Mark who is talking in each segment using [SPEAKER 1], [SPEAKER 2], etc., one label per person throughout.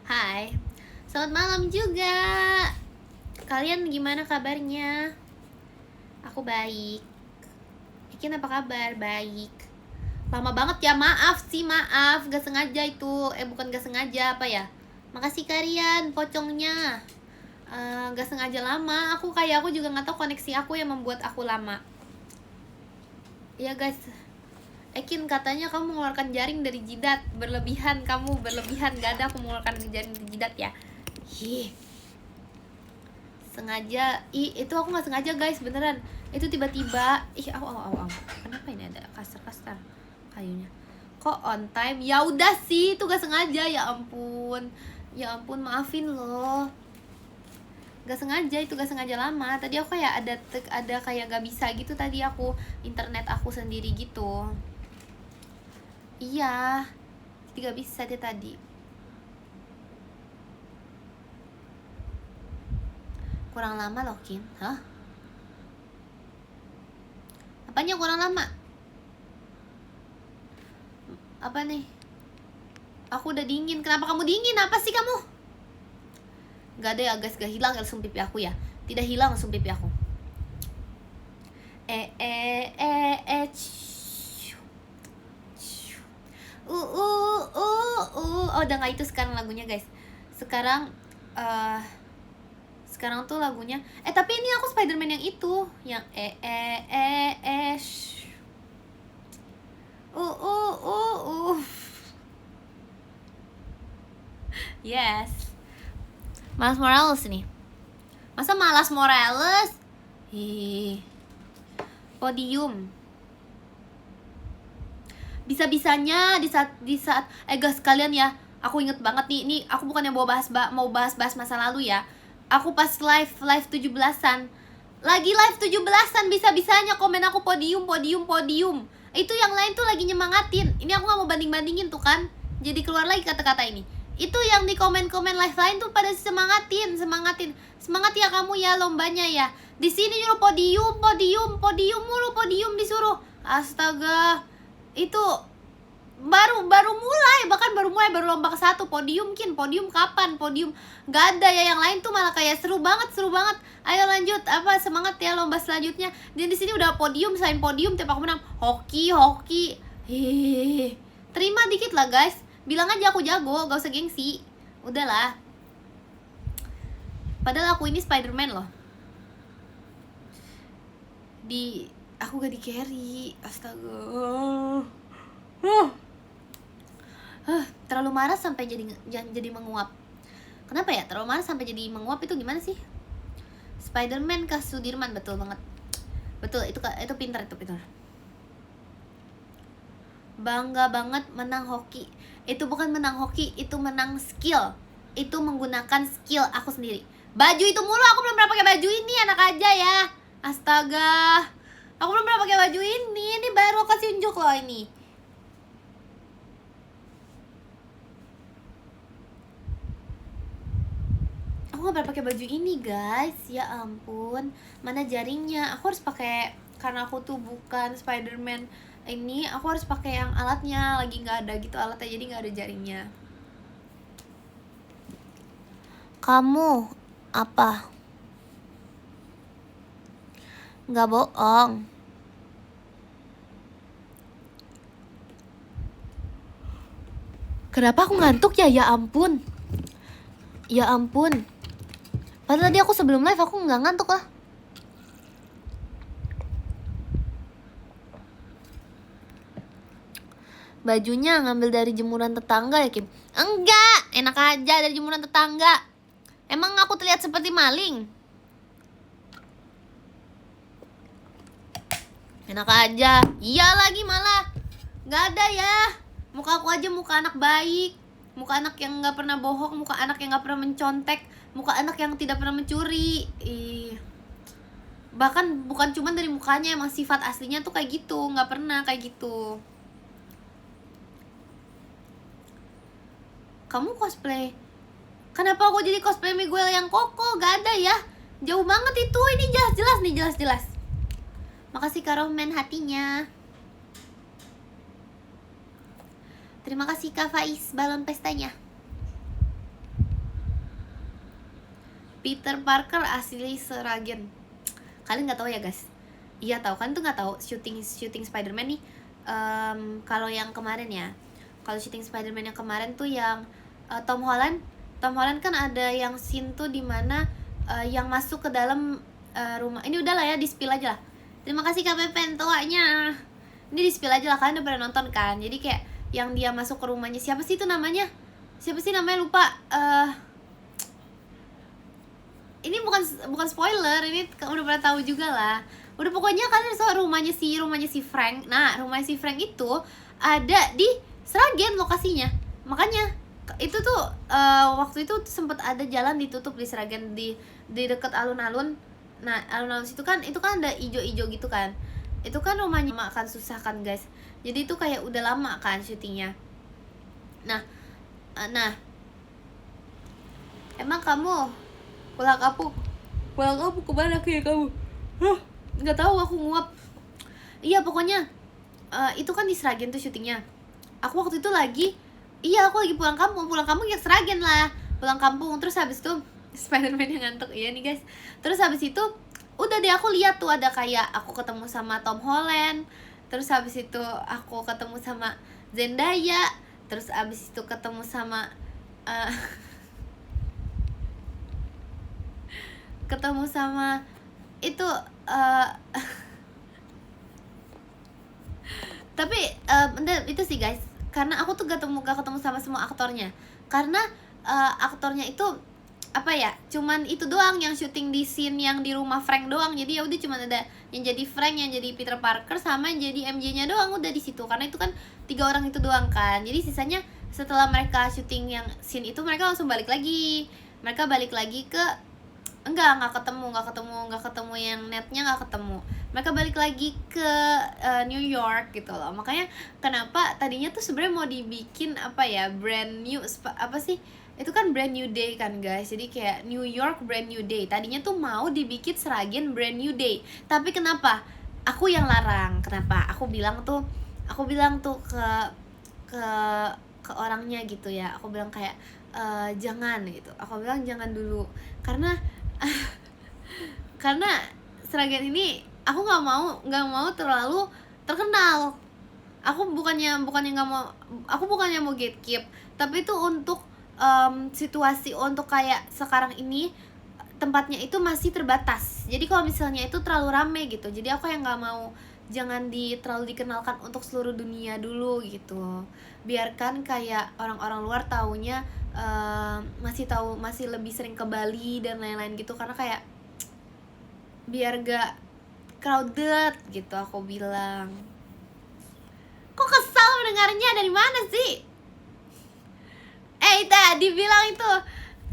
[SPEAKER 1] Hai, selamat malam juga. Kalian gimana kabarnya? Aku baik. Ikin apa kabar? Baik. Lama banget ya, maaf. Gak sengaja itu. Bukan gak sengaja, apa ya? Makasih kalian, pocongnya. Gak sengaja lama. Aku juga gak tahu koneksi aku yang membuat aku lama. Ya guys, Ekin katanya kamu mengeluarkan jaring dari jidat. Berlebihan, gak ada aku mengeluarkan jaring dari jidat ya. Sengaja. Itu aku nggak sengaja guys, beneran. Itu tiba-tiba au. Kenapa ini ada kasar kayunya? Kok on time? Ya udah sih, itu gak sengaja. Ya ampun, maafin loh. Gak sengaja lama. Tadi aku kayak ada kayak gak bisa gitu tadi aku, internet aku sendiri gitu. Iya, jadi gak bisa dia tadi. Kurang lama loh Kim. Hah? Apanya kurang lama? Apa nih? Aku udah dingin. Kenapa kamu dingin? Apa sih kamu? Gak ada ya guys, gak hilang langsung pipi aku ya. Tidak hilang langsung pipi aku. Oh, udah gak itu sekarang lagunya guys. Sekarang tuh lagunya. Tapi ini aku Spider-Man yang itu, yang Yes. Miles Morales nih. Masa Miles Morales? Podium. Bisa-bisanya di saat guys kalian ya, aku inget banget nih, ini aku bukannya mau bahas masa lalu ya. Aku pas live 17-an. Lagi live 17-an bisa-bisanya komen aku podium. Itu yang lain tuh lagi nyemangatin. Ini aku gak mau banding-bandingin tuh kan. Jadi keluar lagi kata-kata ini. Itu yang di komen-komen live lain tuh pada semangatin. Semangat ya kamu ya, lombanya ya. Di sini nyuruh podium mulu, podium disuruh. Astaga. Itu baru mulai, baru lomba ke 1 podium. Podium kapan? Podium gak ada ya. Yang lain tuh malah kayak seru banget. Ayo lanjut, semangat ya lomba selanjutnya. Dan di sini udah podium, selain podium tiap aku menang hoki. Terima dikit lah guys. Bilang aja aku jago, gak usah gengsi. Udahlah. Padahal aku ini Spider-Man loh. Aku gak di carry. Astaga. Terlalu marah sampai jadi menguap. Kenapa ya terlalu marah sampai jadi menguap itu gimana sih? Spider-Man kah Sudirman, betul banget. Betul, itu pintar. Bangga banget menang hoki. Itu bukan menang hoki, itu menang skill. Itu menggunakan skill aku sendiri. Baju itu mulu, aku belum pernah pakai baju ini, anak aja ya. Astaga. Aku belum pernah pakai baju ini. Ini baru aku kasih unjuk loh ini. Aku gak pernah pakai baju ini guys, ya ampun. Mana jaringnya? Aku harus pakai, karena aku tuh bukan Spider-Man ini, aku harus pakai yang alatnya. Lagi nggak ada gitu alatnya, jadi nggak ada jaringnya. Kamu apa? Nggak bohong. Kenapa aku ngantuk ya? Ya ampun. Padahal tadi aku sebelum live aku nggak ngantuk lah. Bajunya ngambil dari jemuran tetangga ya Kim? Enggak, enak aja dari jemuran tetangga. Emang aku terlihat seperti maling? Enak aja. Iya lagi malah. Gak ada ya. Muka aku aja muka anak baik. Muka anak yang gak pernah bohong. Muka anak yang gak pernah mencontek. Muka anak yang tidak pernah mencuri. Bahkan bukan cuma dari mukanya, emang sifat aslinya tuh kayak gitu. Gak pernah kayak gitu. Kamu cosplay? Kenapa aku jadi cosplay Miguel yang Koko? Gak ada ya. Jauh banget itu. Ini jelas. Makasih Kak Roman hatinya. Terima kasih Kak Faiz balon pestanya. Peter Parker asli Seragen. Kalian nggak tahu ya guys? Iya tahu kan tuh nggak tahu syuting Spider-Man nih. Kalau yang kemarin ya, kalau syuting Spider-Man yang kemarin tuh yang Tom Holland kan ada yang scene tuh dimana yang masuk ke dalam rumah. Ini udahlah ya, di spill aja lah. Terima kasih Kak Pepen toanya. Ini di spill aja lah, kalian udah pernah nonton kan? Jadi kayak yang dia masuk ke rumahnya, siapa sih itu namanya? Siapa sih namanya, lupa. Ini bukan spoiler, ini udah pernah tahu juga lah. Udah pokoknya kalian soal rumahnya si Frank. Nah, rumahnya si Frank itu ada di Sragen lokasinya. Makanya itu tuh waktu itu sempet ada jalan ditutup di Sragen, di dekat alun-alun. Nah, alun-alun situ kan, itu kan ada ijo-ijo gitu kan. Itu kan rumahnya akan susah kan guys. Jadi itu kayak udah lama kan syutingnya. Nah, emang kamu pulang kamu kemana kayak kamu? Nggak tahu, aku nguap. Iya pokoknya itu kan di Sragen tuh syutingnya. Aku waktu itu aku lagi pulang kampung ya Sragen lah, pulang kampung. Terus habis itu Spider-Man yang ngantuk, iya nih guys. Terus habis itu udah deh, aku lihat tuh ada kayak aku ketemu sama Tom Holland. Terus habis itu aku ketemu sama Zendaya. Terus habis itu ketemu sama ketemu sama itu tapi itu sih guys, karena aku tuh gak ketemu sama semua aktornya. Karena aktornya itu apa ya, cuman itu doang yang syuting di scene yang di rumah Frank doang. Jadi ya udah cuman ada yang jadi Frank, yang jadi Peter Parker, sama yang jadi MJ-nya doang udah di situ. Karena itu kan 3 orang itu doang kan. Jadi sisanya setelah mereka syuting yang scene itu, mereka langsung balik lagi. Mereka balik lagi ke nggak ketemu yang netnya, nggak ketemu. Mereka balik lagi ke New York gitu loh. Makanya kenapa tadinya tuh sebenarnya mau dibikin apa ya, brand new apa sih, itu kan brand new day kan guys. Jadi kayak New York brand new day. Tadinya tuh mau dibikin Sragen brand new day. Tapi kenapa aku yang larang? Kenapa aku bilang tuh ke orangnya gitu ya. Aku bilang kayak jangan gitu. Aku bilang jangan dulu. Karena Sragen ini aku nggak mau terlalu terkenal. Aku bukannya mau gatekeep, tapi itu untuk situasi untuk kayak sekarang ini tempatnya itu masih terbatas. Jadi kalau misalnya itu terlalu rame gitu, jadi aku yang nggak mau, jangan terlalu dikenalkan untuk seluruh dunia dulu gitu. Biarkan kayak orang-orang luar taunya masih lebih sering ke Bali dan lain-lain gitu, karena kayak biar gak crowded gitu. Aku bilang, kok kesal mendengarnya, dari mana sih? Tadi bilang itu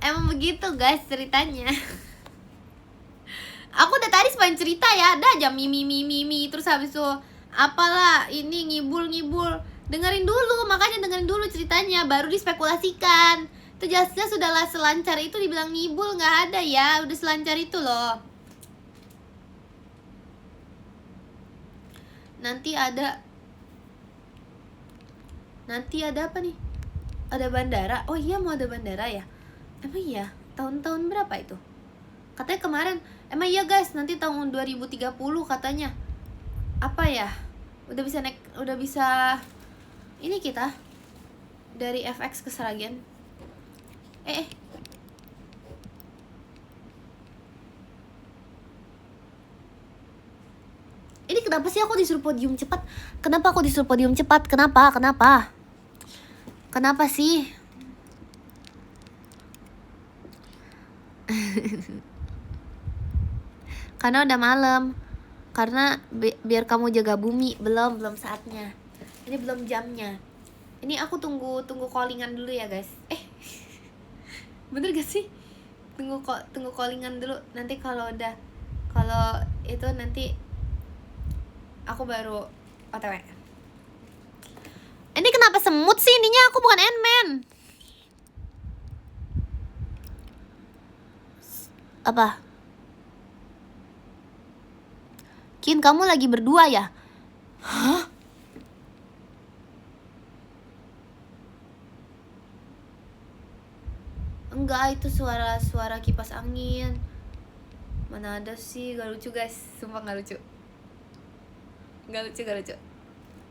[SPEAKER 1] emang begitu guys ceritanya. Aku udah tadi sepanjang cerita ya, ada aja mimi terus habis itu apalah ini ngibul. Dengerin dulu ceritanya, baru dispekulasikan. Itu jelas-jelas sudahlah selancar itu, dibilang ngibul nggak ada ya, udah selancar itu loh. Nanti ada apa nih? Ada bandara. Oh iya, mau ada bandara ya? Emang iya? Tahun berapa itu? Katanya kemarin. Emang iya guys, nanti tahun 2030 katanya. Apa ya? Udah bisa ini kita dari FX ke Sragen. Ini kenapa sih aku disuruh podium cepat? Kenapa sih? Karena udah malam. Karena biar kamu jaga bumi. Belum saatnya. Ini belum jamnya. Ini aku tunggu callingan dulu ya guys. Bener gak sih? Tunggu callingan dulu. Nanti kalau itu nanti aku baru OTW. Ini kenapa semut sih? Ininya aku bukan Ant-Man. Apa? Kin, kamu lagi berdua ya? Hah? Enggak, itu suara kipas angin. Mana ada sih, gak lucu guys, sumpah gak lucu. Gak lucu.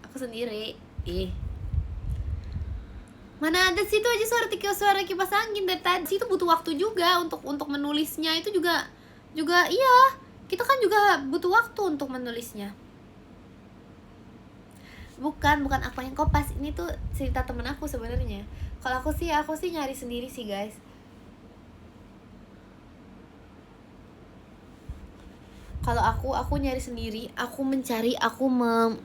[SPEAKER 1] Aku sendiri. Mana ada sih, itu aja suara kipas angin dari tadi. Itu butuh waktu juga untuk menulisnya. Itu juga iya. Kita kan juga butuh waktu untuk menulisnya. Bukan aku yang kopas. Ini tuh cerita temen aku sebenarnya. Kalau aku sih nyari sendiri sih guys. Kalau aku nyari sendiri, aku mencari, akhirnya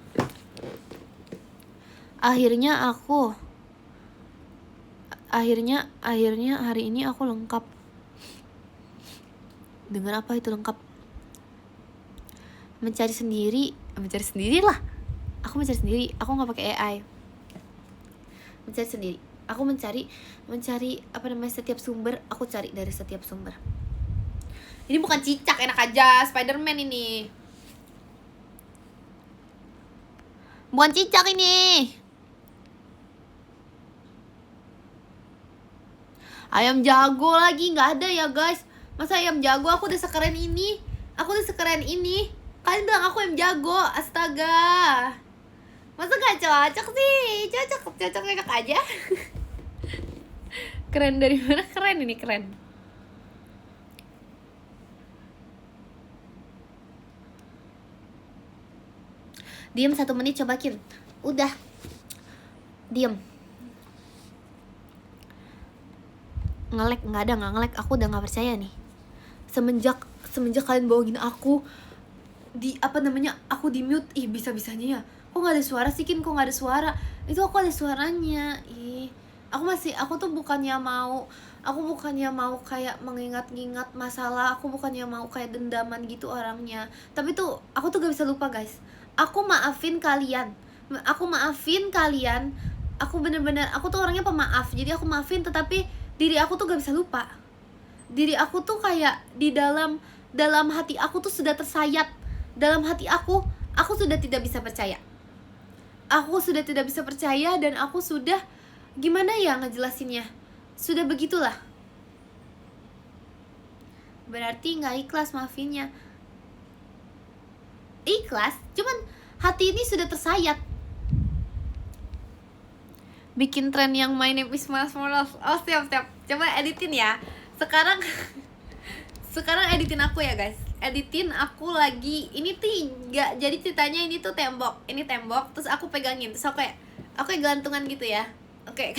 [SPEAKER 1] hari ini aku lengkap. Dengan apa itu lengkap? Mencari sendiri lah. Aku mencari sendiri, aku nggak pakai AI. Mencari sendiri. Aku mencari apa namanya, setiap sumber aku cari dari setiap sumber. Ini bukan cicak, enak aja, Spider-Man ini. Bukan cicak ini. Ayam jago lagi, nggak ada ya guys. Masa ayam jago, aku udah sekeren ini. Kalian bilang aku ayam jago, astaga. Masa gak cocok sih? Cocok enak aja. Keren dari mana? Keren ini, keren. Diam 1 menit coba Kim. Udah. Diam. Nge-lag, nggak nge-lag. Aku udah nggak percaya nih. Semenjak kalian bohongin aku di aku di mute. Bisa-bisanya ya. Kok nggak ada suara sih Kim? Kok nggak ada suara? Itu aku ada suaranya. Aku tuh bukannya mau kayak mengingat-ingat masalah. Aku bukannya mau kayak dendaman gitu orangnya. Tapi tuh aku tuh gak bisa lupa guys. Aku maafin kalian. Aku bener-bener, aku tuh orangnya pemaaf. Jadi aku maafin, tetapi diri aku tuh gak bisa lupa. Diri aku tuh kayak di dalam hati aku tuh sudah tersayat. Dalam hati aku sudah tidak bisa percaya. Dan aku sudah, gimana ya ngejelasinnya, sudah begitulah. Berarti gak ikhlas maafinnya. Ikhlas, cuman hati ini sudah tersayat. Bikin tren yang My Name is Miles Morales. Oh siap. Coba editin ya. Sekarang editin aku ya guys. Editin aku lagi. Ini tuh gak, jadi ceritanya ini tuh tembok. Ini tembok, terus aku pegangin. Terus aku kayak gantungan gitu ya. Oke.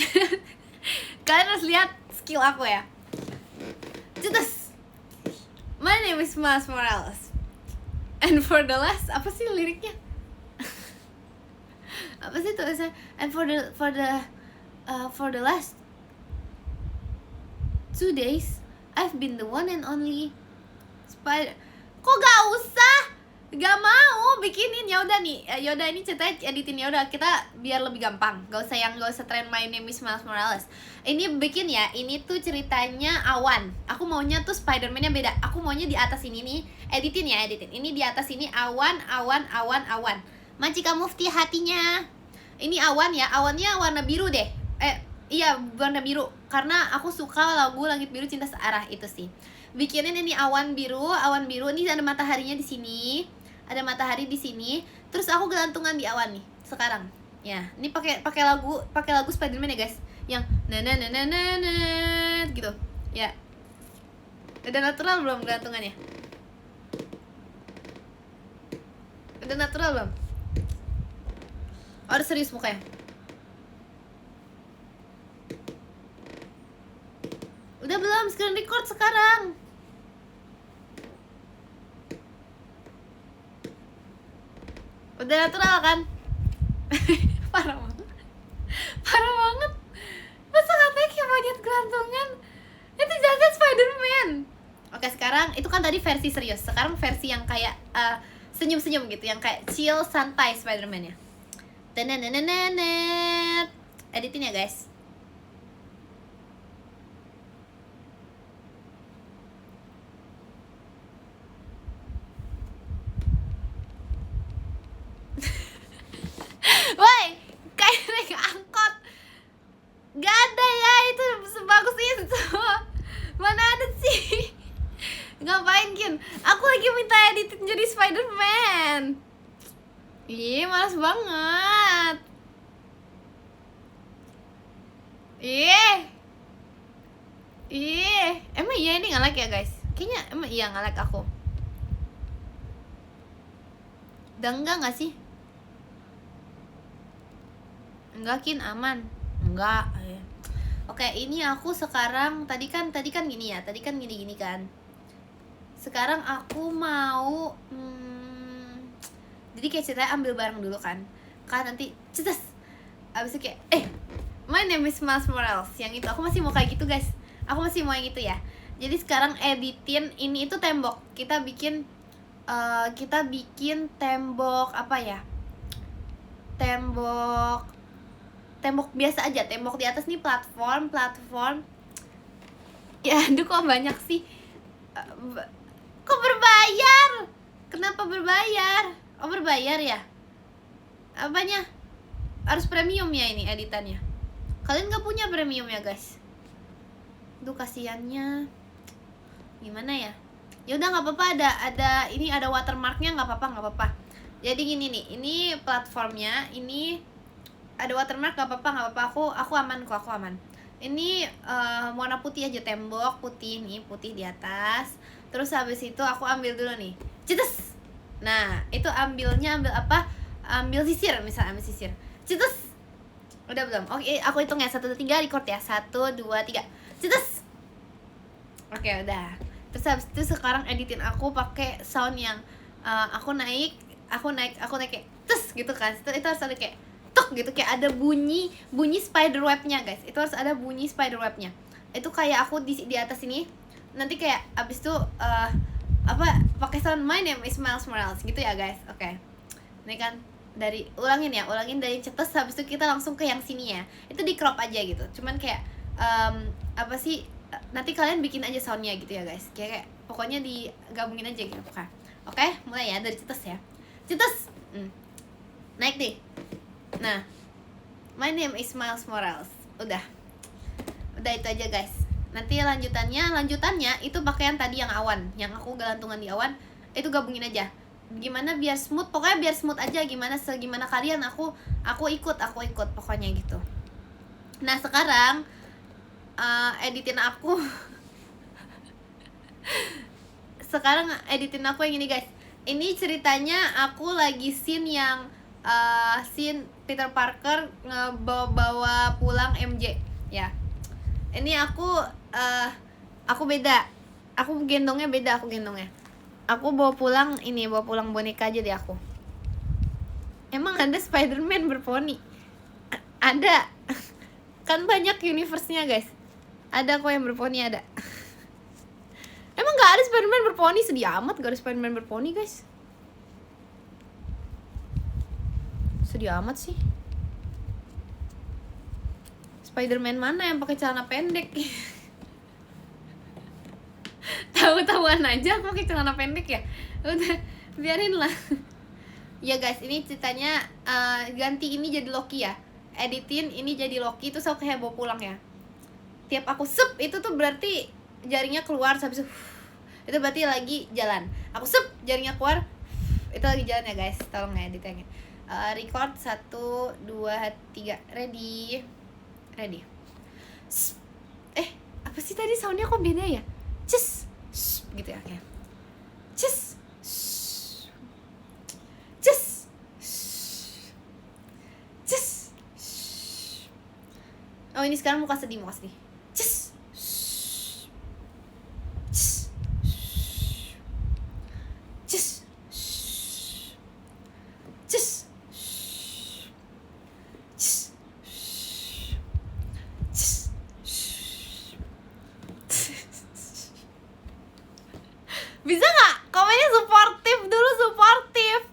[SPEAKER 1] Kalian harus lihat skill aku ya. Terus My name is Miles Morales. And for the last, apa sih liriknya? Apa sih tulisannya? And for the last 2 days, I've been the one and only Spider. Kok gak usah? Gak mau bikinin. Ya udah nih. Yaudah ini ceritanya editin, ya udah kita biar lebih gampang. Gak usah tren My Name is Miles Morales. Ini bikin ya. Ini tuh ceritanya awan. Aku maunya tuh Spider-Man-nya beda. Aku maunya di atas ini nih. Editin. Ini di atas ini awan. Macika Mufti hatinya. Ini awan ya. Awannya warna biru deh. Iya, warna biru. Karena aku suka lagu Langit Biru Cinta Searah itu sih. Bikinin ini awan biru. Ini ada mataharinya di sini. Ada matahari di sini. Terus aku gelantungan di awan nih sekarang. Ya, ini pakai lagu Spider-Man ya guys. Yang na gitu. Ya. Udah natural belum gelantungannya? Udah natural belum? Oh, udah serius mukanya. Udah belum? Screen record sekarang. Udah natural kan? Parah banget. Masa katanya kayak monyet gelantungan? Itu jajan Spider-Man. Oke, sekarang itu kan tadi versi serius. Sekarang versi yang kayak senyum-senyum gitu, yang kayak chill, santai Spider-Man-nya. Editin ya guys. Woi, kayak naik angkot. Gak ada ya itu sebagus itu. lagi minta editin jadi Spider-Man. Ih, malas banget. Emang iya ini nge-lag ya guys? Kayaknya emang iya nge-lag aku. Udah enggak sih? Enggak, Kin, aman. Enggak. Oke, ini aku sekarang tadi kan gini ya. Tadi kan gini kan. Sekarang aku mau jadi kayak ceritanya ambil barang dulu kan nanti cetes abis itu kayak my name is Miles Morales, yang itu aku masih mau kayak gitu guys, aku masih mau yang itu ya. Jadi sekarang editin ini itu tembok, kita bikin tembok apa ya, tembok biasa aja, tembok di atas nih platform ya. Aduh kok banyak sih, kok berbayar, kenapa berbayar? Oh berbayar ya? Apanya? Harus premium ya ini editannya. Kalian gak punya premium ya guys? Duh kasihannya. Gimana ya? Ya udah nggak apa-apa, ada ini ada watermarknya, nggak apa-apa. Jadi gini nih, ini platformnya, ini ada watermark, nggak apa-apa. Aku aman kok, aku aman. Ini warna putih aja, tembok putih nih, putih di atas. Terus habis itu aku ambil dulu nih, cetes. Nah, itu ambil apa? Ambil sisir, misalnya ambil sisir. Cetus. Udah belum? Oke, aku hitung ya, 1, 2, 3, record ya. 1, 2, 3. Cetus. Oke, udah. Terus habis itu sekarang editin aku pakai sound yang aku naik kayak tes gitu kan. Itu harus ada kayak tok gitu, kayak ada bunyi spider webnya guys. Itu harus ada bunyi spider webnya. Itu kayak aku di atas ini. Nanti kayak abis itu pakai sound my name is Miles Morales gitu ya guys. Oke. Ini kan ulangin dari cetus, habis itu kita langsung ke yang sini ya. Itu di crop aja gitu. Cuman kayak apa sih, nanti kalian bikin aja soundnya gitu ya guys. Kayak pokoknya digabungin aja gitu kan. Oke, mulai ya dari cetus ya. Cetus. Naik deh. Nah, my name is Miles Morales. Udah itu aja guys. Nanti lanjutannya itu pakai yang tadi yang awan, yang aku gelantungan di awan, itu gabungin aja. Gimana biar smooth, pokoknya biar smooth aja, gimana kalian aku ikut pokoknya gitu. Nah, sekarang editin aku yang ini guys. Ini ceritanya aku lagi scene yang scene Peter Parker ngebawa pulang MJ ya. Ini aku beda. Aku gendongnya beda. Aku bawa pulang boneka aja deh aku. Emang ada Spider-Man berponi? Ada. Kan banyak universe-nya guys. Ada kok yang berponi, ada. Emang gak ada Spider-Man berponi? Sedih amat gak ada Spider-Man berponi guys. Sedih amat sih. Spider-Man mana yang pakai celana pendek? Tahu-tahuan aja aku pakai celana pendek ya. Udah, biarin lah. Ya guys, ini ceritanya ganti ini jadi Loki ya. Editin ini jadi Loki, terus aku kayak bawa pulang ya. Tiap aku sep, itu tuh berarti jaringnya keluar, habis itu berarti lagi jalan. Aku sep, jaringnya keluar, itu lagi jalan ya guys. Tolong ya editnya. Record 1, 2, 3, ready. Apa sih tadi soundnya kok beda ya? Cus, gitu ya kayak cus, oh ini sekarang muka sedih. Cus, bisa nggak komennya suportif dulu, suportif.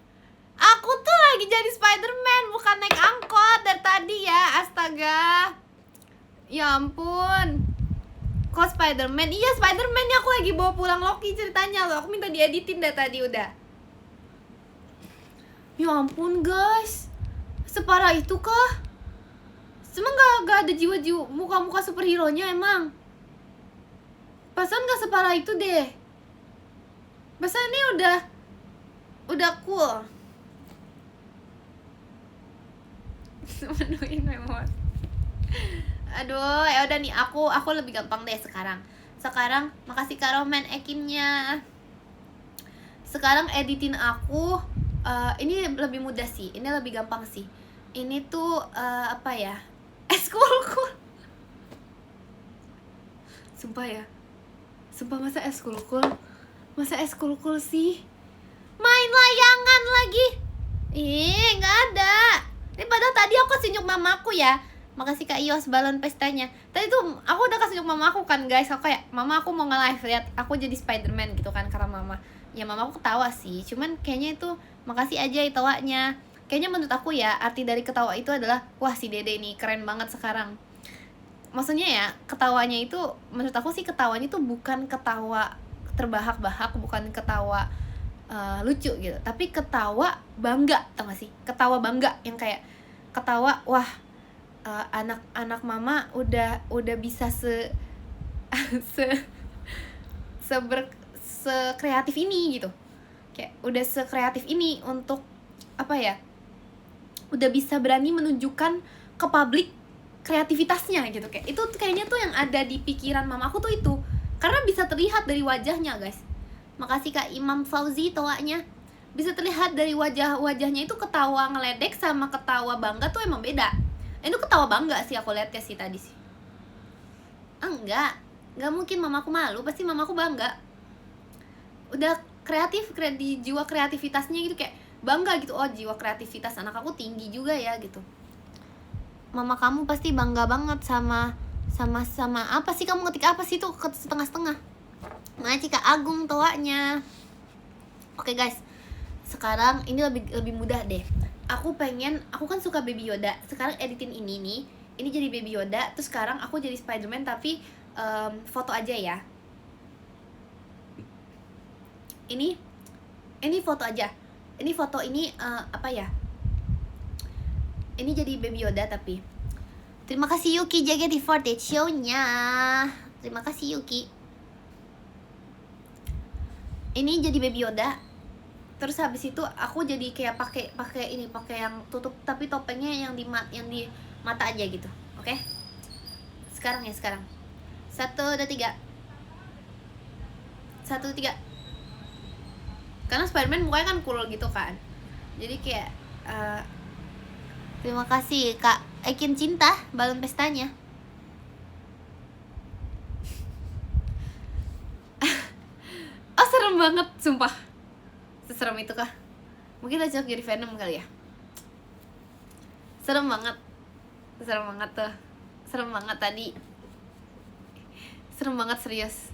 [SPEAKER 1] Aku tuh lagi jadi Spider-Man, bukan naik angkot dari tadi ya. Astaga, ya ampun. Kok Spider-Man? Iya Spider-Man ya, aku lagi bawa pulang Loki ceritanya loh. Aku minta dieditin dari tadi udah. Ya ampun guys, separah itu kah? Emang gak ada jiwa-jiwa muka-muka superhero nya emang? Perasaan gak separah itu deh. Bahasa ini udah cool. Menuin memori. Aduh, ya udah nih, aku lebih gampang deh sekarang. Makasih Kak Roman ekinnya. Sekarang editin aku ini lebih mudah sih. Ini lebih gampang sih. Ini tuh apa ya? Eskulkul. Sumpah ya. Sumpah, masa eskulkul sih? Main layangan lagi. Ih, nggak ada. Ini padahal tadi aku senyum mamaku ya. Makasih Kak Ios balon pestanya. Tadi tuh aku udah kasih senyum mamaku kan guys. Aku kayak, mama aku mau nge-live, lihat aku jadi Spiderman gitu kan, karena mama. Ya mama aku ketawa sih. Cuman kayaknya itu makasih aja tawanya. Kayaknya menurut aku ya, arti dari ketawa itu adalah, wah si Dede ini keren banget sekarang. Maksudnya ya, ketawanya itu menurut aku sih, ketawanya itu bukan ketawa terbahak-bahak, bukan ketawa lucu gitu, tapi ketawa bangga, tau gak sih? Ketawa bangga yang kayak ketawa, wah anak mama udah bisa sekreatif ini gitu, kayak udah sekreatif ini untuk apa ya, udah bisa berani menunjukkan ke publik kreativitasnya gitu. Kayak itu kayaknya tuh yang ada di pikiran mamaku tuh itu, karena bisa terlihat dari wajahnya guys. Makasih Kak Imam Fauzi toanya. Bisa terlihat dari wajahnya itu, ketawa ngeledek sama ketawa bangga tuh emang beda. Itu ketawa bangga sih aku lihatnya sih tadi sih. Enggak mungkin mamaku malu, pasti mamaku bangga. Udah kreatif di jiwa kreativitasnya gitu, kayak bangga gitu. Oh, jiwa kreativitas anak aku tinggi juga ya gitu. Mama kamu pasti bangga banget sama apa sih, kamu ngetik apa sih tuh setengah-setengah. Makasih Kak Agung toanya. Oke guys, sekarang ini lebih mudah deh. Aku kan suka Baby Yoda. Sekarang editin ini nih, ini jadi Baby Yoda. Terus sekarang aku jadi Spiderman, tapi foto aja ya. Ini foto aja. Ini foto ini apa ya? Ini jadi Baby Yoda tapi. Terima kasih Yuki JKT48 show-nya. Terima kasih Yuki. Ini jadi Baby Yoda. Terus habis itu aku jadi kayak pakai yang tutup, tapi topengnya yang di mata aja gitu. Oke? Sekarang 1, 2, 3. 1, 2, 3. Karena Spiderman mukanya kan cool gitu kan. Jadi kayak terima kasih Kak Ekin Cinta balon pestanya. Oh, serem banget sumpah. Seserem itu kah? Mungkin aja jadi Venom kali ya. Serem banget tuh. Serem banget tadi. Serem banget serius.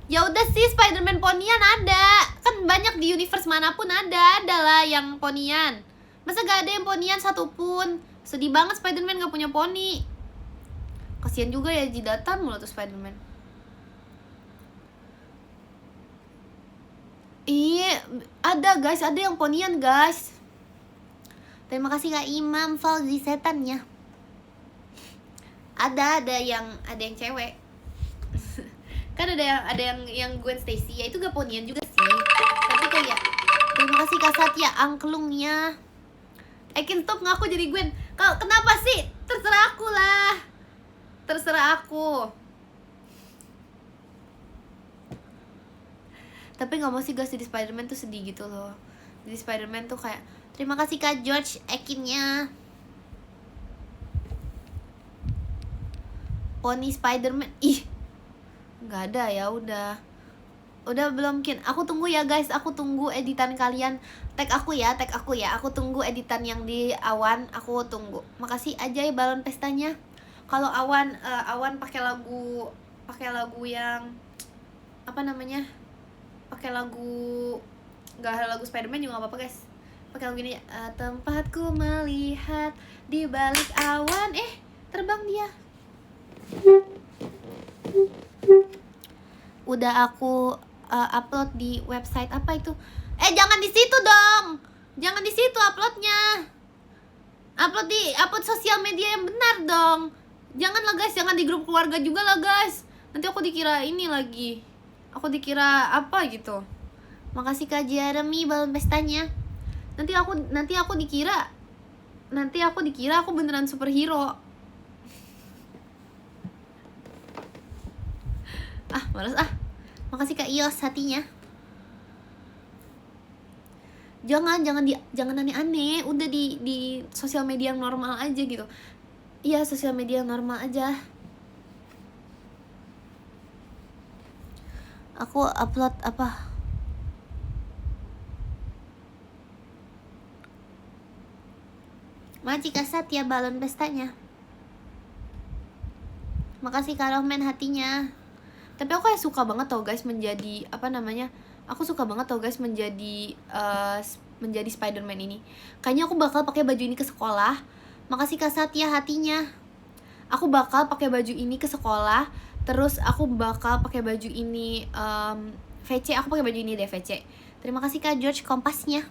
[SPEAKER 1] Ya udah sih, Spiderman ponian ada. Kan banyak di universe manapun ada lah yang ponian. Masa gak ada yang ponian satupun? Sedih banget Spiderman gak punya poni. Kasian juga ya, jidatan mulu tuh Spiderman. Iya, ada guys, ada yang ponian guys. Terima kasih Kak Imam Fauzi setannya. Ada yang cewek. Kan ada yang Gwen Stacy, ya itu gak ponian juga sih. Tapi kayak, terima kasih Kak Satya angklungnya. Ekin stop ngaku jadi Gwen. Kenapa sih? Terserah aku lah. Terserah aku. Tapi gak mau sih guys, jadi Spiderman tuh sedih gitu loh. Jadi Spiderman tuh kayak, terima kasih Kak George ekinnya. Pony Spiderman, ih gak ada ya, udah belum mungkin. Aku tunggu ya guys, aku tunggu editan kalian. Tag aku ya. Aku tunggu editan yang di Awan, aku tunggu. Makasih aja ya balon pestanya. Kalau Awan pakai lagu yang apa namanya? Pakai lagu, gak lagu Spiderman juga gak apa-apa guys. Pakai lagu ini, tempatku melihat di balik awan, terbang dia. Udah aku upload di website apa itu? Jangan di situ dong. Jangan di situ uploadnya. Upload sosial media yang benar dong. Jangan lah guys, jangan di grup keluarga juga lah guys. Nanti aku dikira ini lagi. Aku dikira apa gitu. Makasih Kak Jeremy balon pestanya. Nanti aku dikira aku beneran superhero. Males ah. Makasih Kak Ios hatinya. Jangan aneh-aneh. Udah di sosial media yang normal aja gitu. Iya, sosial media yang normal aja. Aku upload apa? Makasih Kak Satya balon pestanya. Makasih Kak Rohman hatinya. Tapi aku kayak suka banget tau guys menjadi aku suka banget tau guys menjadi menjadi Spider-Man ini. Kayaknya aku bakal pakai baju ini ke sekolah. Makasih Kak Satya hatinya. Aku bakal pakai baju ini ke sekolah. Terus aku bakal pakai baju ini VC. Aku pakai baju ini deh VC. Terima kasih Kak George kompasnya.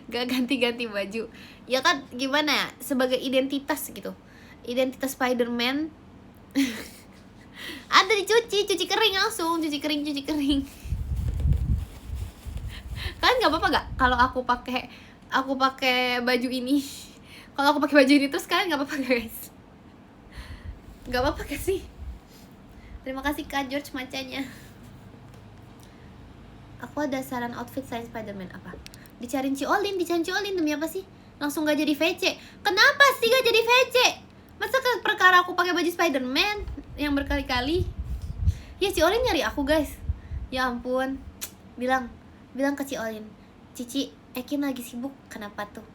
[SPEAKER 1] Gak ganti-ganti baju. Ya kan gimana ya, sebagai identitas gitu. Identitas Spider-Man. Ada cuci kering langsung, cuci kering. Kalian nggak apa-apa gak kalau aku pakai baju ini? Kalau aku pakai baju ini terus kalian nggak apa-apa guys? Nggak apa-apa gak sih? Terima kasih Kak George macanya. Aku ada saran outfit selain Spider-Man apa? Dicariin Ciolin demi apa sih? Langsung gak jadi VC. Kenapa sih gak jadi VC? Masa perkara aku pakai baju Spider-Man yang berkali-kali? Ya Ciolin nyari aku guys. Ya ampun. Bilang ke Ciolin, Cici, Ekin lagi sibuk. Kenapa tuh?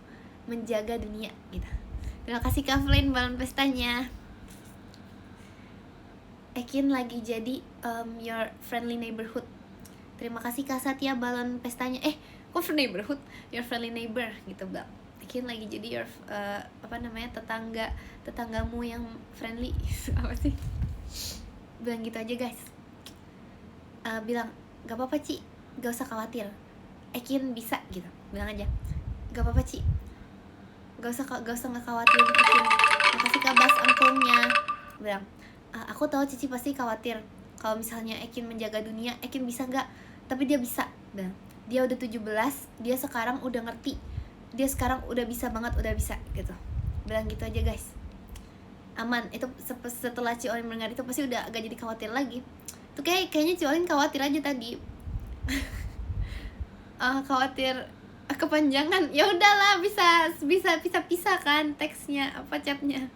[SPEAKER 1] Menjaga dunia gitu. Terima kasih Kak Flynn balon pestanya. Ekin lagi jadi your friendly neighborhood. Terima kasih Kak Satya balon pestanya. Kok for neighborhood? Your friendly neighbor gitu Bang. Mungkin lagi jadi your tetanggamu yang friendly. Apa sih? Bilang gitu aja guys. Bilang gak apa-apa Ci, gak usah khawatir. Ekin bisa gitu. Bilang aja gak apa-apa Ci, gak usah ngekhawatir Ekin. Makasih Kak Bas angklungnya. Bilang aku tahu Cici pasti khawatir kalau misalnya Ekin menjaga dunia, Ekin bisa gak? Tapi dia bisa. Bilang dia udah 17, dia sekarang udah ngerti, dia sekarang udah bisa banget, udah bisa gitu. Bilang gitu aja guys. Aman. Itu setelah Ciolin mendengar itu pasti udah agak jadi khawatir lagi. Tuh kayaknya Ciolin khawatir aja tadi. Khawatir kepanjangan. Ya udahlah, bisa kan teksnya apa chatnya.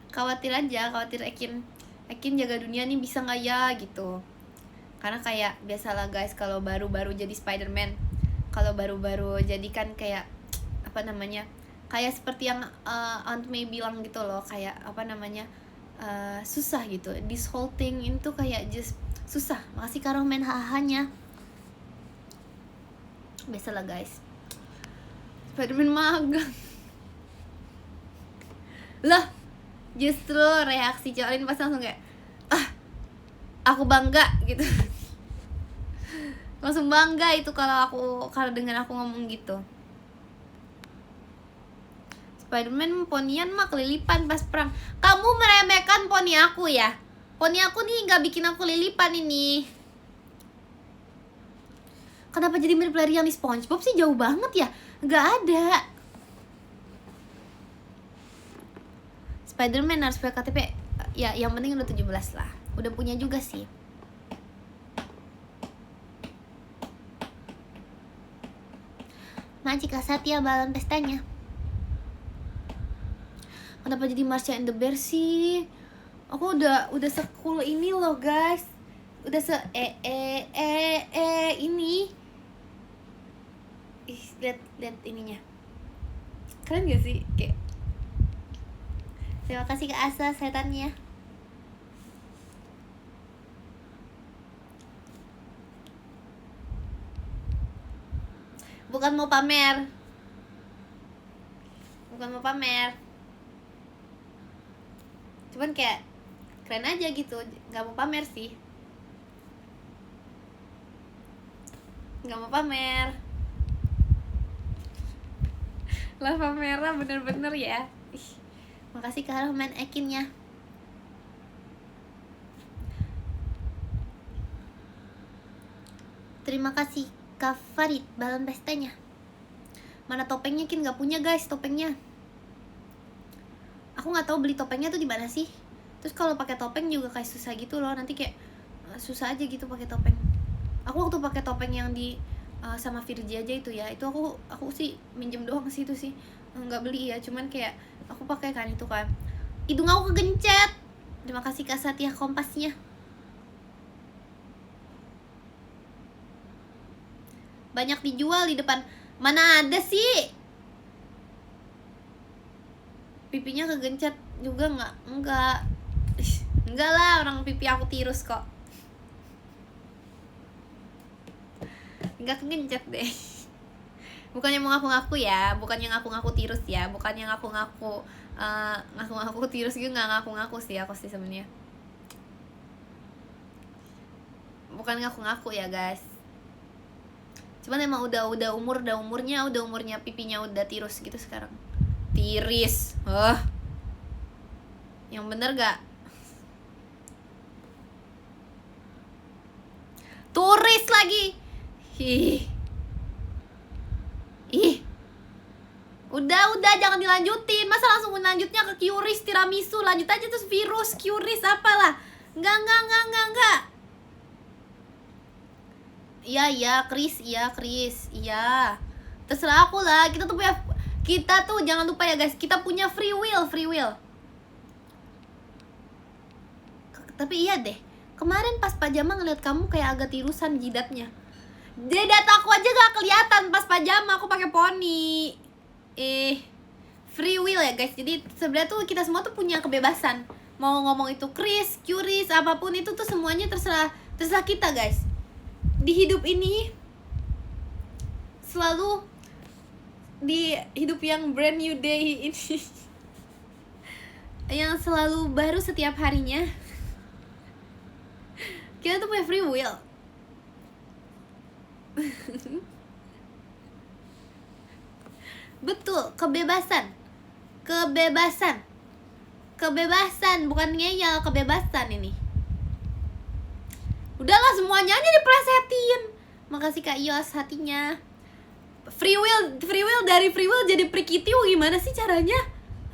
[SPEAKER 1] Khawatir Ekin jaga dunia nih bisa nggak ya gitu. Karena kayak biasalah guys, kalau baru-baru jadi Spider-Man, kalau baru-baru jadi kan kayak kayak seperti yang Aunt May bilang gitu loh, kayak susah gitu. This whole thing itu kayak just susah. Makasih Kak Rohman hahanya. Biasalah guys, Spider-Man magang. Lah, justru reaksi Ciolin pas langsung kayak aku bangga gitu. Langsung bangga itu kalau dengar aku ngomong gitu. Spider-Man ponian mah kelilipan pas perang. Kamu meremehkan poni aku ya? Poni aku nih nggak bikin aku lilipan ini. Kenapa jadi mirip lari yang di SpongeBob sih? Jauh banget ya? Nggak ada. Spider-Man harus punya KTP. Ya yang penting udah 17 lah. Udah punya juga sih. Makasih Kak Satya balon pestanya. Kenapa jadi Marsha and the Bear sih? Aku udah se-cool ini loh guys. Udah ini. Lihat ininya. Keren gak sih? Kayak. Terima kasih Kak Asa setannya. Bukan mau pamer. Cuman kayak keren aja gitu. Gak mau pamer sih. Gak mau pamer. Lava merah bener-bener ya. Makasih Kak Rahman Ekinnya. Terima kasih Kak Farid balon pestanya. Mana topengnya? Kin nggak punya guys topengnya. Aku nggak tahu beli topengnya tuh di mana sih. Terus kalau pakai topeng juga kayak susah gitu loh. Nanti kayak susah aja gitu pakai topeng. Aku waktu pakai topeng yang di sama Virgi aja itu ya, itu aku sih minjem doang sih, itu sih nggak beli ya, cuman kayak aku pakai kan itu kan. Hidung aku kegencet. Terima kasih Kak Satya kompasnya. Banyak dijual di depan. Mana ada sih? Pipinya kegencet juga enggak lah, orang pipi aku tirus kok. Enggak kegencet deh. Bukannya mau ngaku-ngaku ya, bukannya ngaku-ngaku tirus ya, bukannya ngaku-ngaku ngaku-ngaku tirus gitu, nggak ngaku-ngaku sih aku sih sebenarnya. Bukan ngaku-ngaku ya guys. Cuman emang udah umurnya pipinya udah tirus gitu sekarang. Tiris. Yang bener gak? Turis lagi. Udah jangan dilanjutin. Masa langsung lanjutnya ke Curis, tiramisu. Lanjut aja terus virus, Curis apalah. Enggak. Iya, Chris. Iya. Terserah aku lah. Kita tuh jangan lupa ya guys, kita punya free will. Tapi iya deh, kemarin pas pajama ngeliat kamu kayak agak tirusan jidatnya. Jidat aku aja gak kelihatan pas pajama, aku pakai poni. Free will ya guys. Jadi sebenarnya tuh kita semua tuh punya kebebasan. Mau ngomong itu Chris, Curis, apapun itu tuh semuanya terserah kita guys. Di hidup ini selalu di hidup yang brand new day ini yang selalu baru setiap harinya, kita tuh punya free will. Betul, kebebasan, bukan ngeyel, kebebasan ini. Udahlah semuanya aja diplesetin. Makasih Kak Yos hatinya. Free will dari free will jadi prikitiu gimana sih caranya?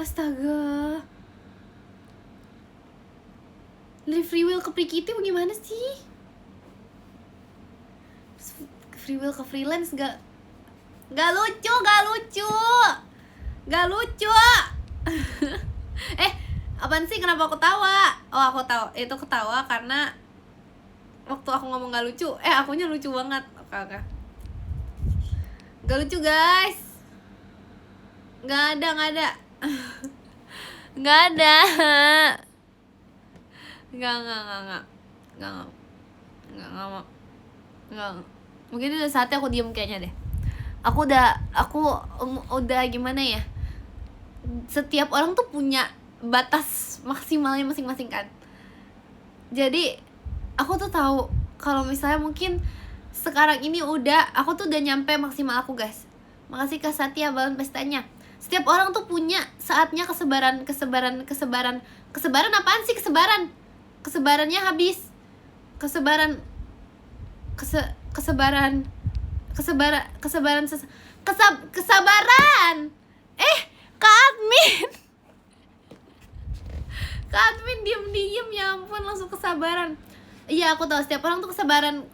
[SPEAKER 1] Astaga. Dari free will ke prikitiu gimana sih? Free will ke freelance gak lucu. Apaan sih, kenapa aku tawa? Oh, aku tahu. Itu ketawa karena waktu aku ngomong gak lucu, akunya lucu banget. Oke. Gak lucu guys. Gak ada. Mungkin itu saatnya aku diem kayaknya deh. Aku udah gimana ya, setiap orang tuh punya batas maksimalnya masing-masing kan. Jadi aku tuh tahu kalau misalnya mungkin sekarang ini aku tuh udah nyampe maksimal aku guys. Makasih Kak Satya balon pestanya. Setiap orang tuh punya saatnya kesebaran apaan sih? Kesebarannya habis. Kesabaran Kak admin diem ya ampun, langsung kesabaran. Iya, aku tahu setiap orang tuh kesabaran.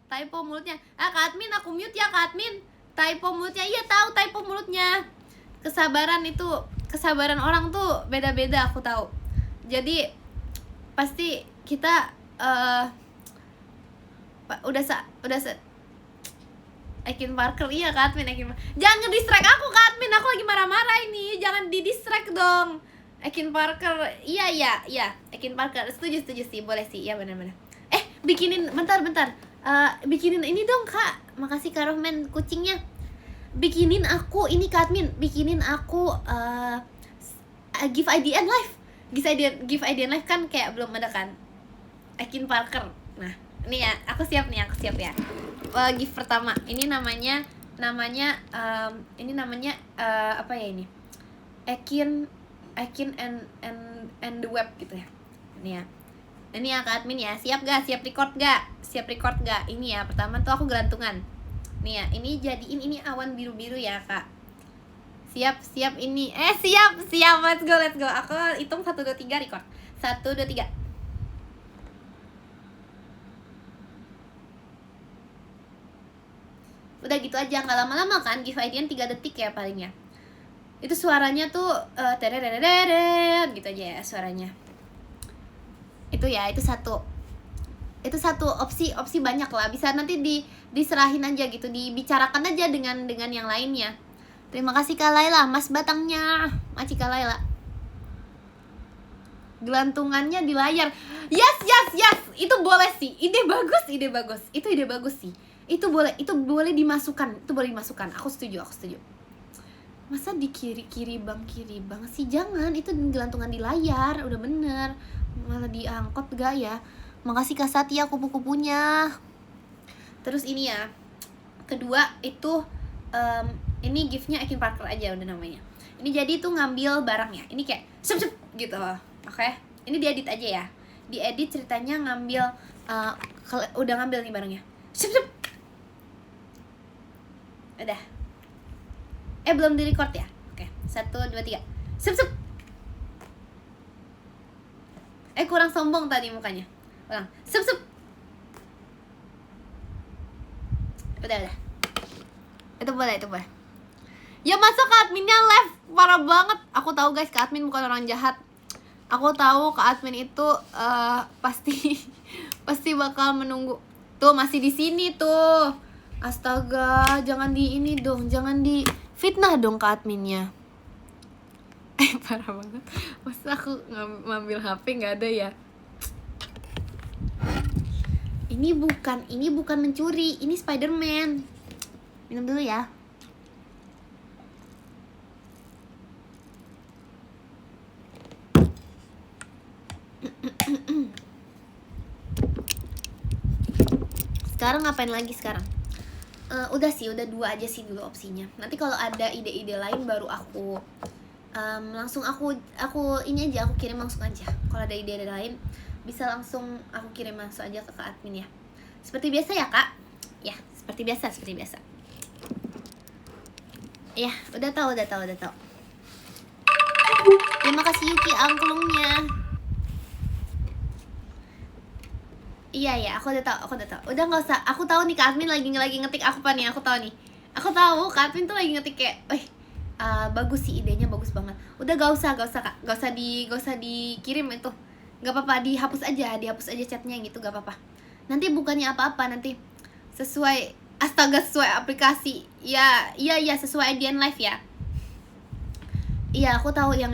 [SPEAKER 1] Typo mulutnya. Kak admin aku mute ya Kak admin. Typo mulutnya. Iya tahu typo mulutnya. Kesabaran orang tuh beda-beda, aku tahu. Jadi pasti kita Ekin Parker, iya Kak admin, jangan ngedistract aku Kak admin, aku lagi marah-marah ini, jangan didistract dong. Ekin Parker, iya Ekin Parker, setuju sih, boleh sih, iya benar-benar. Bikinin, bentar, bikinin ini dong Kak, makasih Kak Rohman kucingnya. Bikinin aku ini Kak admin, bikinin aku give IDN live, give IDN live kan kayak belum ada kan, Ekin Parker. Nah, ini ya, aku siap ya. Gift pertama, ini namanya namanya ini namanya apa ya ini? Ekin and the web gitu ya. Ini ya. Ini ya Kak Admin ya. Siap gak? Siap record gak? Siap record gak? Ini ya, pertama tuh aku gelantungan. Nih ya, ini jadiin ini awan biru-biru ya Kak. Siap ini. Siap. Let's go. Aku hitung 1 2 3 record. 1 2 3. Udah gitu aja, nggak lama-lama kan, give ID-an 3 detik ya palingnya. Itu suaranya tuh gitu aja ya suaranya. Itu ya, itu satu opsi banyak lah, bisa nanti diserahin aja gitu, dibicarakan aja dengan yang lainnya. Terima kasih Kak Laila, Mas batangnya, Maci Kak Laila. Gelantungannya di layar. Yes. Itu boleh sih. Ide bagus. Itu ide bagus sih. Itu boleh dimasukkan. Aku setuju. Masa di kiri bang sih? Jangan, itu gelantungan di layar, udah bener. Malah diangkot gak ya? Makasih Kak Satya kupu-kupunya. Terus ini ya, kedua itu ini giftnya Ekin Parker aja udah namanya. Ini jadi tuh ngambil barangnya. Ini kayak sep gitu. Oke. Ini diedit aja ya. Diedit ceritanya ngambil udah ngambil nih barangnya. Sep. Udah. Belum di record ya? Oke. 1 2 3. Sep. Kurang sombong tadi mukanya. Ulang. Sep. Udah. Itu boleh. Ya masa Kak Adminnya live? Parah banget. Aku tahu guys, Kak Admin bukan orang jahat. Aku tahu Kak Admin itu pasti bakal menunggu. Tuh masih di sini tuh. Astaga, jangan di ini dong, jangan di fitnah dong Kak Adminnya. Parah banget. Masa aku ngambil HP nggak ada ya? Ini bukan mencuri, ini Spider-Man. Minum dulu ya. Sekarang ngapain lagi sekarang? Udah 2 aja sih dulu opsinya. Nanti kalau ada ide-ide lain baru aku langsung aku ini aja, aku kirim langsung aja. Kalau ada ide-ide lain bisa langsung aku kirim langsung aja ke Kak Admin ya. Seperti biasa ya Kak. Ya, seperti biasa. Ya, udah tahu. Terima kasih Yuki angklungnya. Iya, aku udah tahu. Udah nggak usah. Aku tahu nih Kak Admin lagi ngetik aku apa nih? Aku tahu nih. Aku tahu Kak Admin tuh lagi ngetik kayak, bagus sih idenya, bagus banget. Udah gak usah Kak. Gak usah dikirim itu. Gak apa-apa, dihapus aja chatnya gitu, gak apa-apa. Nanti bukannya apa-apa, nanti sesuai aplikasi. Iya, sesuai IDN Live ya. Iya, aku tahu yang